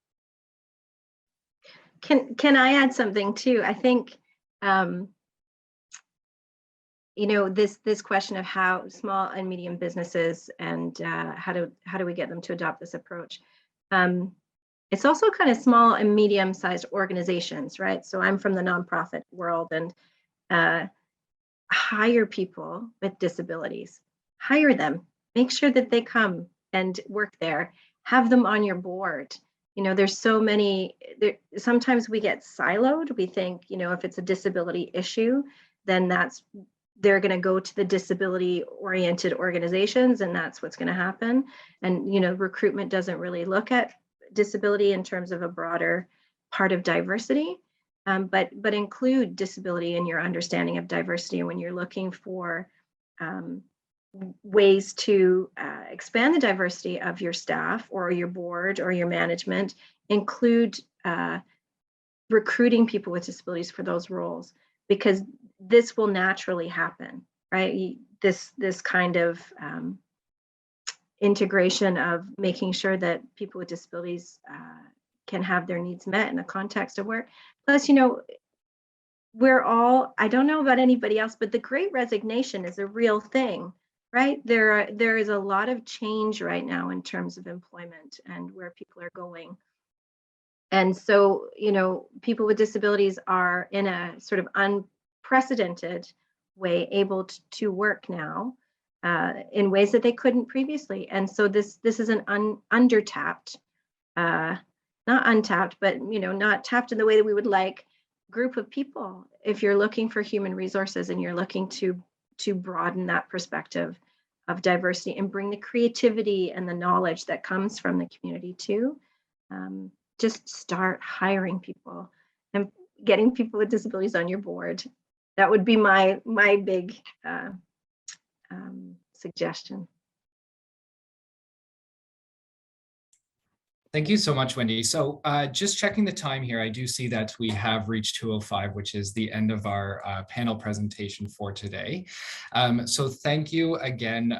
Can I add something too? I think, you know, this question of how small and medium businesses and how do we get them to adopt this approach? It's also kind of small and medium-sized organizations, right? So I'm from the nonprofit world, and hire people with disabilities, hire them, make sure that they come and work there, have them on your board. You know, there's so many, sometimes we get siloed. We think, you know, if it's a disability issue, then they're going to go to the disability oriented organizations and that's what's going to happen. And, you know, recruitment doesn't really look at disability in terms of a broader part of diversity, but include disability in your understanding of diversity. And when you're looking for ways to expand the diversity of your staff or your board or your management, include recruiting people with disabilities for those roles, because this will naturally happen, right? This kind of integration of making sure that people with disabilities can have their needs met in the context of work. Plus, you know, we're all, I don't know about anybody else, but the Great Resignation is a real thing, right? There is a lot of change right now in terms of employment and where people are going. And so, you know, people with disabilities are in a sort of unprecedented way able to work now in ways that they couldn't previously. And so this is an undertapped, not untapped, but, you know, not tapped in the way that we would like, group of people. If you're looking for human resources and you're looking to broaden that perspective of diversity and bring the creativity and the knowledge that comes from the community too, just start hiring people and getting people with disabilities on your board. That would be my big suggestion. Thank you so much, Wendy. So just checking the time here, I do see that we have reached 2:05, which is the end of our panel presentation for today. So thank you again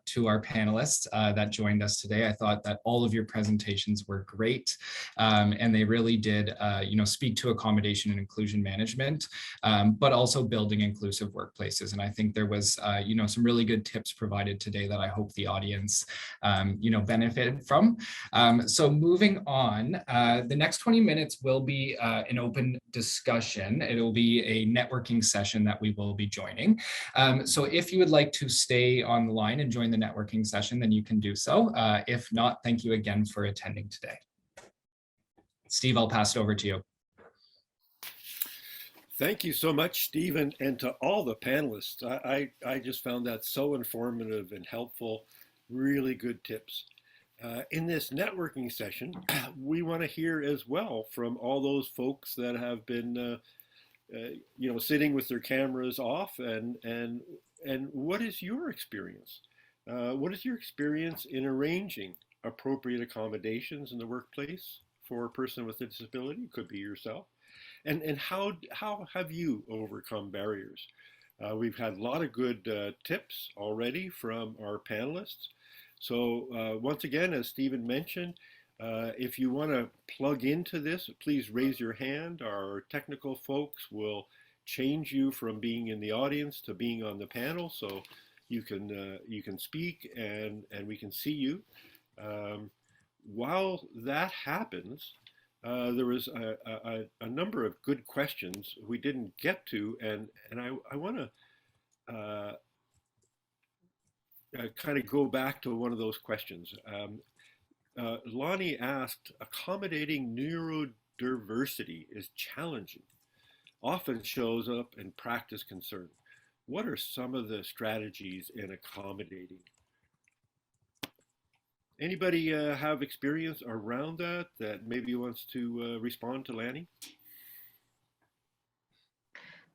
to our panelists that joined us today. I thought that all of your presentations were great, and they really did you know, speak to accommodation and inclusion management, but also building inclusive workplaces. And I think there was you know, some really good tips provided today that I hope the audience you know, benefited from. So moving on, the next 20 minutes will be an open discussion. It will be a networking session that we will be joining. So if you would like to stay on the line and join the networking session, then you can do so. If not, thank you again for attending today. Steve, I'll pass it over to you. Thank you so much, Steve, and to all the panelists. I just found that so informative and helpful, really good tips. In this networking session, we want to hear as well from all those folks that have been, you know, sitting with their cameras off, and what is your experience? What is your experience in arranging appropriate accommodations in the workplace for a person with a disability? It could be yourself, and how have you overcome barriers? We've had a lot of good tips already from our panelists. So once again, as Stephen mentioned, if you want to plug into this, please raise your hand. Our technical folks will change you from being in the audience to being on the panel, so you can speak and we can see you. While that happens, there was a number of good questions we didn't get to, and I want to kind of go back to one of those questions. Lonnie asked, accommodating neurodiversity is challenging, often shows up in practice concern. What are some of the strategies in accommodating? Anybody have experience around that maybe wants to respond to Lanny?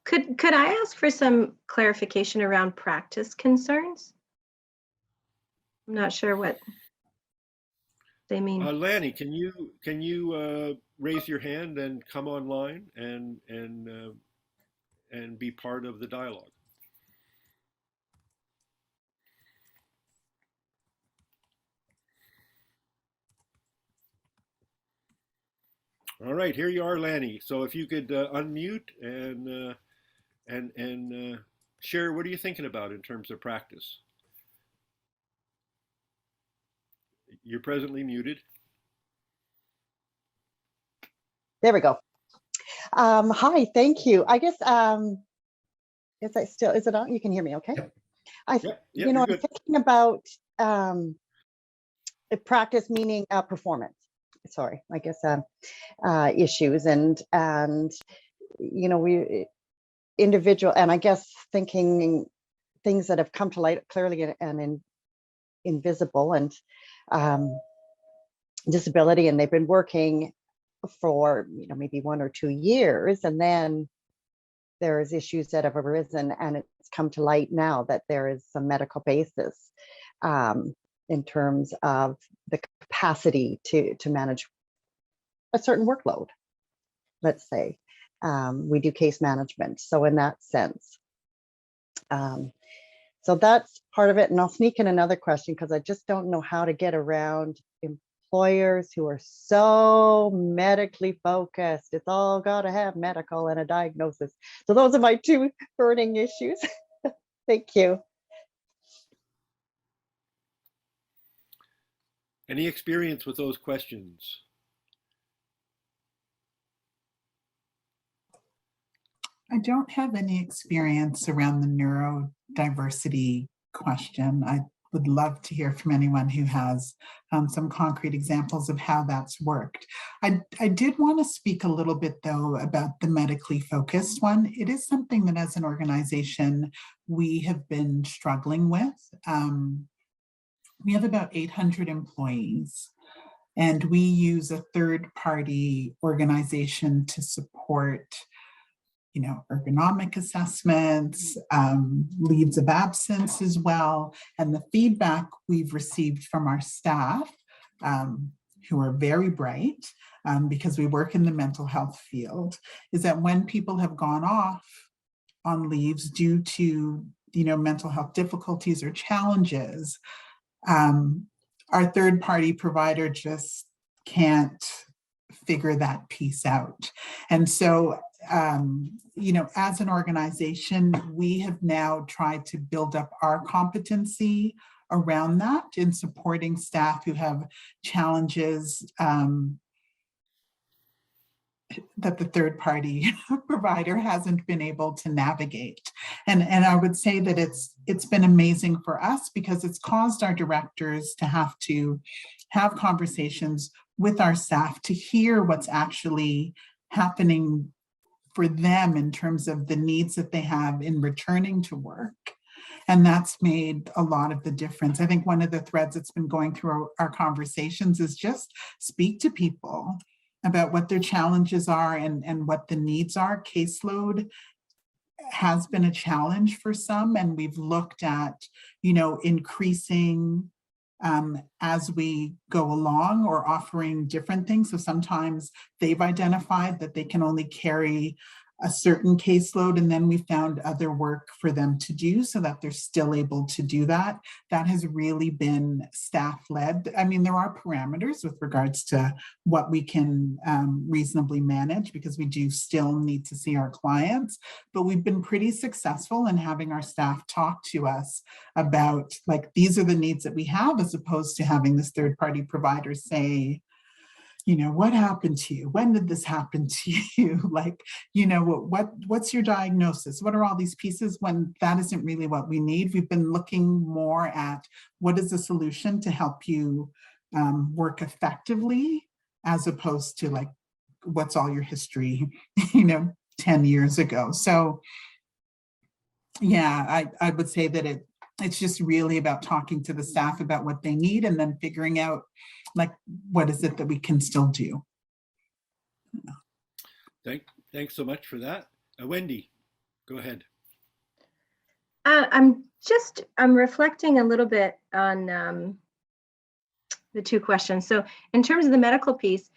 Could I ask for some clarification around practice concerns? I'm not sure what they mean. Lanny, can you raise your hand and come online and be part of the dialogue? All right, here you are, Lanny. So if you could unmute and share, what are you thinking about in terms of practice? You're presently muted. There we go. Hi, thank you. I guess, is it on? You can hear me okay? Yep. You know, I'm thinking about practice meaning performance. Sorry, I guess issues and you know, we individual, and I guess thinking things that have come to light clearly and invisible, and disability, and they've been working for, you know, maybe 1 or 2 years, and then there's issues that have arisen, and it's come to light now that there is some medical basis in terms of the capacity to manage a certain workload, let's say. We do case management, so in that sense. So that's part of it, and I'll sneak in another question because I just don't know how to get around employers who are so medically focused. It's all got to have medical and a diagnosis. So those are my two burning issues. Thank you. Any experience with those questions? I don't have any experience around the neurodiversity question. I would love to hear from anyone who has some concrete examples of how that's worked. I did want to speak a little bit, though, about the medically focused one. It is something that as an organization, we have been struggling with. We have about 800 employees, and we use a third-party organization to support ergonomic assessments, leaves of absence as well. And the feedback we've received from our staff, who are very bright, because we work in the mental health field, is that when people have gone off on leaves due to mental health difficulties or challenges, our third-party provider just can't figure that piece out. And so as an organization, we have now tried to build up our competency around that in supporting staff who have challenges that the third-party provider hasn't been able to navigate. And I would say that it's been amazing for us because it's caused our directors to have conversations with our staff to hear what's actually happening for them in terms of the needs that they have in returning to work. And that's made a lot of the difference. I think one of the threads that's been going through our conversations is just speak to people about what their challenges are and what the needs are. Caseload has been a challenge for some, and we've looked at, increasing as we go along or offering different things. So sometimes they've identified that they can only carry a certain caseload, and then we found other work for them to do so that they're still able to do that. That has really been staff-led. I mean, there are parameters with regards to what we can reasonably manage because we do still need to see our clients, but we've been pretty successful in having our staff talk to us about, like, these are the needs that we have, as opposed to having this third-party provider say, what happened to you? When did this happen to you? Like, what's your diagnosis? What are all these pieces, when that isn't really what we need? We've been looking more at what is the solution to help you work effectively, as opposed to like, what's all your history, 10 years ago. So yeah, I would say that it's just really about talking to the staff about what they need and then figuring out, like, what is it that we can still do? Thanks so much for that. Wendy, go ahead. I'm reflecting a little bit on the two questions. So in terms of the medical piece,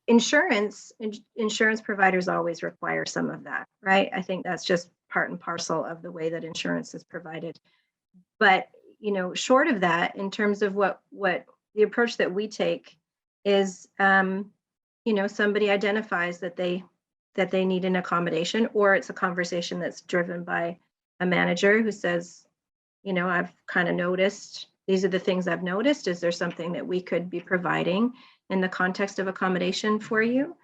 insurance providers always require some of that, right? I think that's just part and parcel of the way that insurance is provided. But short of that, in terms of what the approach that we take is, somebody identifies that they need an accommodation, or it's a conversation that's driven by a manager who says, I've kind of noticed, these are the things I've noticed. Is there something that we could be providing in the context of accommodation for you?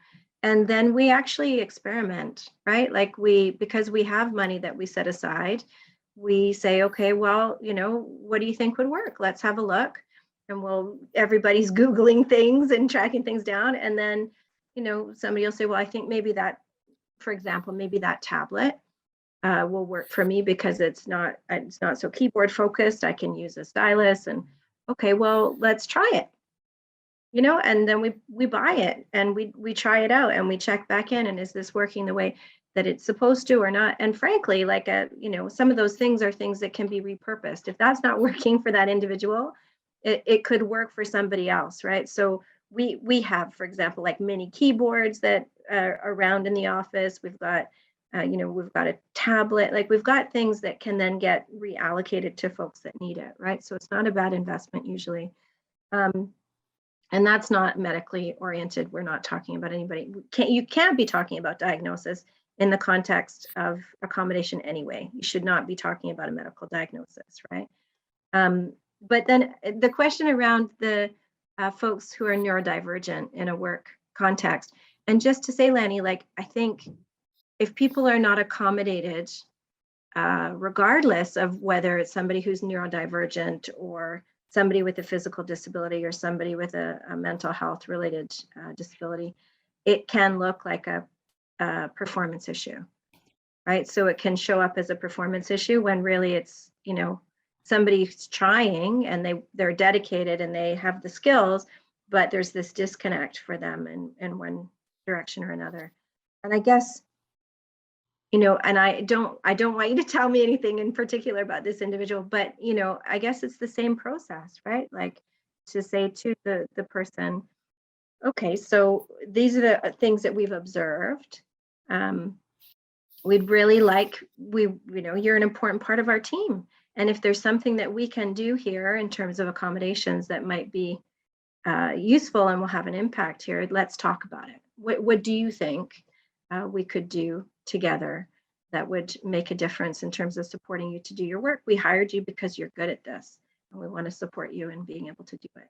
And then we actually experiment, right? Like because we have money that we set aside, we say, okay, well, what do you think would work? Let's have a look. And everybody's Googling things and tracking things down. And then, somebody will say, well, I think maybe that, for example, maybe that tablet will work for me because it's not so keyboard focused. I can use a stylus, and okay, well, let's try it. And then we buy it and we try it out and we check back in, and is this working the way that it's supposed to or not? And frankly, like some of those things are things that can be repurposed. If that's not working for that individual, it could work for somebody else, right? So we have, for example, like mini keyboards that are around in the office. We've got we've got a tablet, like we've got things that can then get reallocated to folks that need it, right? So it's not a bad investment usually. And that's not medically oriented. We're not talking about anybody. You can't be talking about diagnosis in the context of accommodation anyway. You should not be talking about a medical diagnosis, right? But then the question around the folks who are neurodivergent in a work context, and just to say, Lanny, like, I think if people are not accommodated, regardless of whether it's somebody who's neurodivergent or somebody with a physical disability or somebody with a mental health related disability, it can look like a performance issue, right? So it can show up as a performance issue when really it's, you know, somebody's trying and they're dedicated and they have the skills, but there's this disconnect for them in one direction or another. And I guess, you know, and I don't want you to tell me anything in particular about this individual, but, you know, I guess it's the same process, right? Like to say to the person, okay, so these are the things that we've observed. We'd really like, you know, you're an important part of our team. And if there's something that we can do here in terms of accommodations that might be useful and will have an impact here, let's talk about it. What do you think we could do together that would make a difference in terms of supporting you to do your work? We hired you because you're good at this, and we want to support you in being able to do it.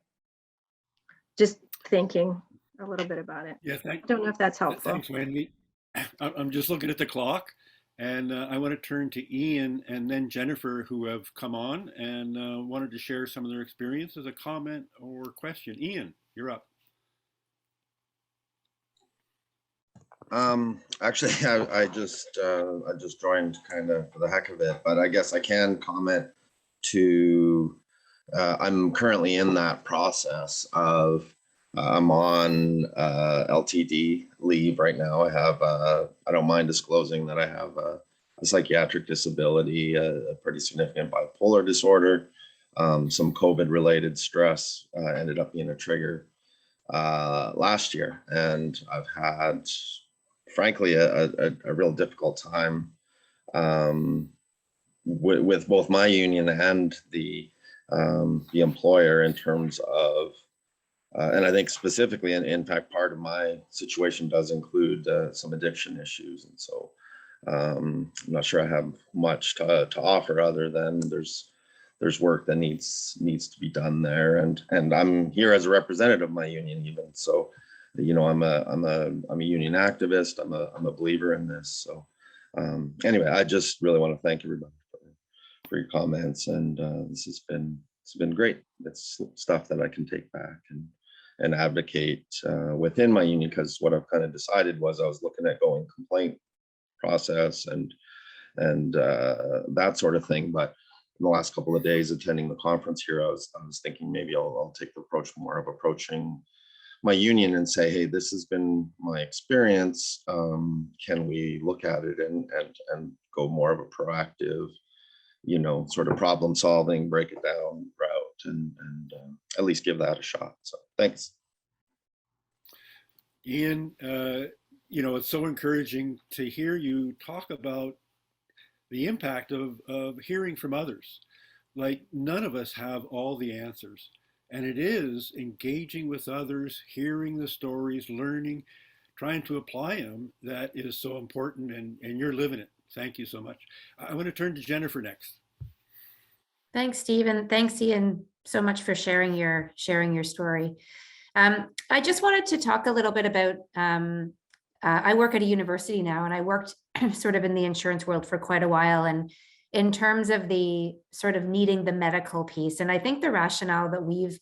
Just thinking a little bit about it. Yeah, I don't know if that's helpful. Thanks, Wendy. I'm just looking at the clock, and I want to turn to Ian and then Jennifer, who have come on and wanted to share some of their experiences, a comment or question. Ian, you're up. Actually, I just joined kind of for the heck of it, but I guess I can comment to, I'm currently in that process of, I'm on LTD leave right now. I have, I don't mind disclosing that I have a psychiatric disability, a pretty significant bipolar disorder, some COVID related stress ended up being a trigger last year. And I've had, frankly, a real difficult time with both my union and the employer in terms of, and I think specifically, in fact, part of my situation does include some addiction issues. And so I'm not sure I have much to offer other than there's work that needs to be done there. And I'm here as a representative of my union even. So, you know, I'm a union activist. I'm a believer in this. So anyway, I just really want to thank everybody for your comments. And it's been great. It's stuff that I can take back and advocate within my union, because what I've kind of decided was I was looking at going complaint process and that sort of thing. But in the last couple of days attending the conference here, I was thinking maybe I'll take the approach more of approaching my union and say, hey, this has been my experience. Can we look at it and go more of a proactive, you know, sort of problem solving, break it down route and at least give that a shot. So thanks. Ian, you know, it's so encouraging to hear you talk about the impact of hearing from others. Like, none of us have all the answers. And it is engaging with others, hearing the stories, learning, trying to apply them that is so important, and you're living it. Thank you so much. I want to turn to Jennifer next. Thanks, Steve, and thanks, Ian, so much for sharing your story. I just wanted to talk a little bit about, I work at a university now, and I worked sort of in the insurance world for quite a while, and in terms of the sort of needing the medical piece. And I think the rationale that we've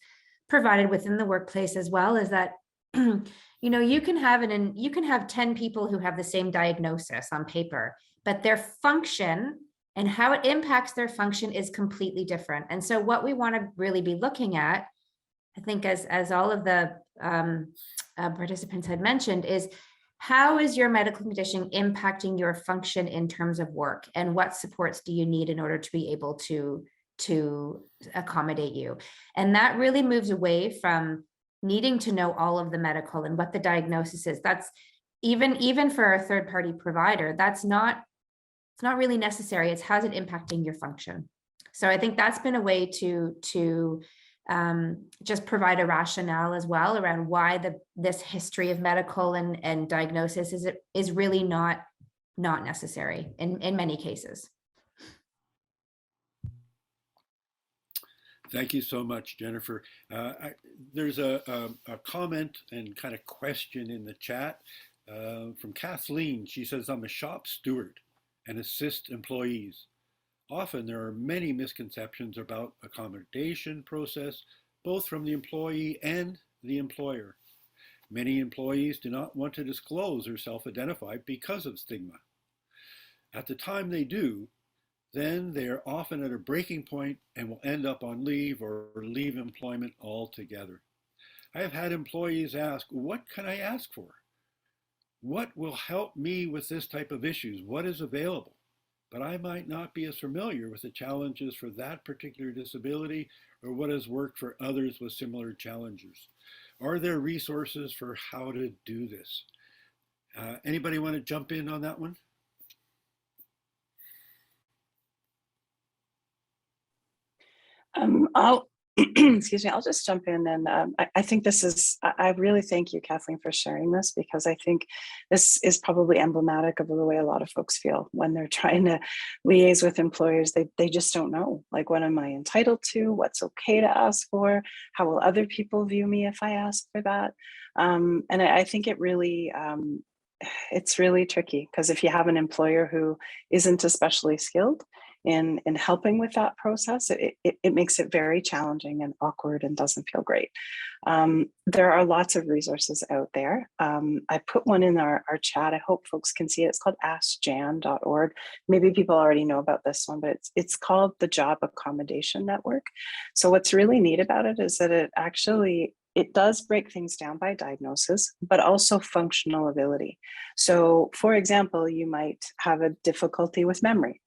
provided within the workplace as well is that, you know, you can have 10 people who have the same diagnosis on paper, but their function and how it impacts their function is completely different. And so what we want to really be looking at, I think as all of the participants had mentioned, is how is your medical condition impacting your function in terms of work, and what supports do you need in order to be able to accommodate you? And that really moves away from needing to know all of the medical and what the diagnosis is. That's even for a third party provider, it's not really necessary. It's how's it impacting your function. So I think that's been a way to just provide a rationale as well around why this history of medical and diagnosis is really not necessary in many cases. Thank you so much, Jennifer. There's a comment and kind of question in the chat from Kathleen. She says, I'm a shop steward and assist employees. Often there are many misconceptions about accommodation process, both from the employee and the employer. Many employees do not want to disclose or self-identify because of stigma. At the time they do, then they are often at a breaking point and will end up on leave or leave employment altogether. I have had employees ask, what can I ask for? What will help me with this type of issues? What is available? But I might not be as familiar with the challenges for that particular disability or what has worked for others with similar challenges. Are there resources for how to do this? Anybody want to jump in on that one? I'll excuse me, I'll just jump in, and I think this is, I really thank you, Kathleen, for sharing this, because I think this is probably emblematic of the way a lot of folks feel when they're trying to liaise with employers. They just don't know, like, what am I entitled to? What's okay to ask for? How will other people view me if I ask for that? And I think it really, it's really tricky, because if you have an employer who isn't especially skilled in helping with that process, it makes it very challenging and awkward and doesn't feel great. There are lots of resources out there. I put one in our chat. I hope folks can see it. It's called askjan.org. Maybe people already know about this one, but it's called the Job Accommodation Network. So what's really neat about it is that it does break things down by diagnosis, but also functional ability. So for example, you might have a difficulty with memory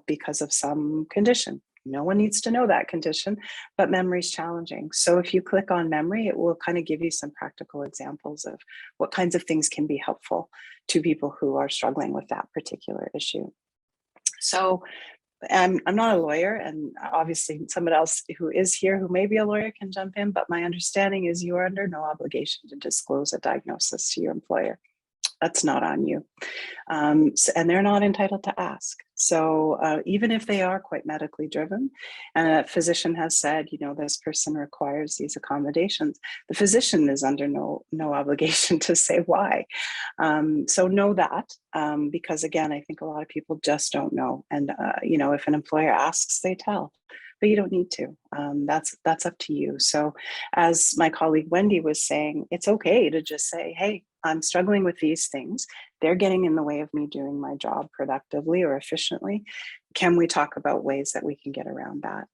because of some condition. No one needs to know that condition, but memory is challenging. So if you click on memory, it will kind of give you some practical examples of what kinds of things can be helpful to people who are struggling with that particular issue. So I'm not a lawyer, and obviously somebody else who is here who may be a lawyer can jump in, but my understanding is you are under no obligation to disclose a diagnosis to your employer. That's not on you. And they're not entitled to ask. So even if they are quite medically driven, and a physician has said, you know, this person requires these accommodations, the physician is under no obligation to say why. So know that, because again, I think a lot of people just don't know. And, you know, if an employer asks, they tell. But you don't need to. That's up to you. So as my colleague Wendy was saying, it's okay to just say, hey, I'm struggling with these things. They're getting in the way of me doing my job productively or efficiently. Can we talk about ways that we can get around that?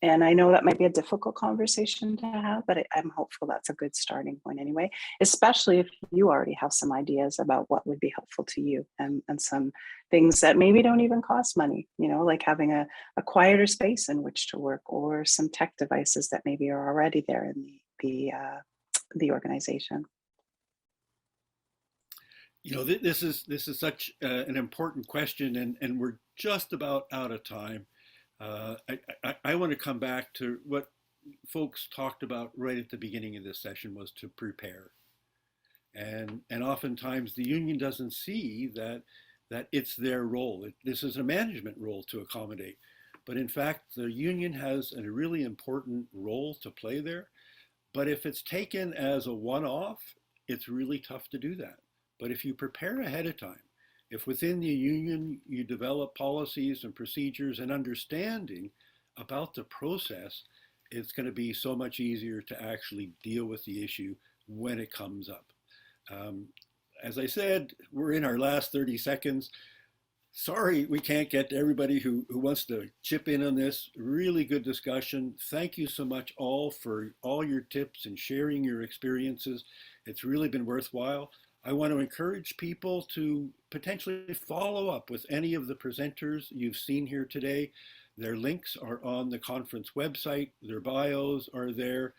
And I know that might be a difficult conversation to have, but I'm hopeful that's a good starting point anyway, especially if you already have some ideas about what would be helpful to you, and some things that maybe don't even cost money, you know, like having a quieter space in which to work, or some tech devices that maybe are already there in the organization. You know, this is such an important question, and we're just about out of time. I want to come back to what folks talked about right at the beginning of this session, was to prepare. And oftentimes the union doesn't see that it's their role. This is a management role to accommodate. But in fact, the union has a really important role to play there. But if it's taken as a one-off, it's really tough to do that. But if you prepare ahead of time, if within the union you develop policies and procedures and understanding about the process, it's going to be so much easier to actually deal with the issue when it comes up. As I said, we're in our last 30 seconds. Sorry we can't get to everybody who wants to chip in on this. Really good discussion. Thank you so much all for all your tips and sharing your experiences. It's really been worthwhile. I want to encourage people to potentially follow up with any of the presenters you've seen here today. Their links are on the conference website. Their bios are there.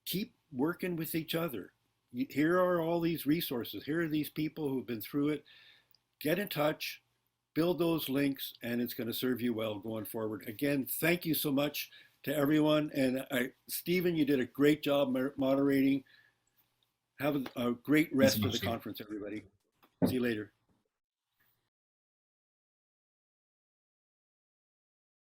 Keep working with each other. Here are all these resources. Here are these people who've been through it. Get in touch, build those links, and it's going to serve you well going forward. Again, thank you so much to everyone. And Stephen, you did a great job moderating. Have a great rest of the conference, everybody. See you later.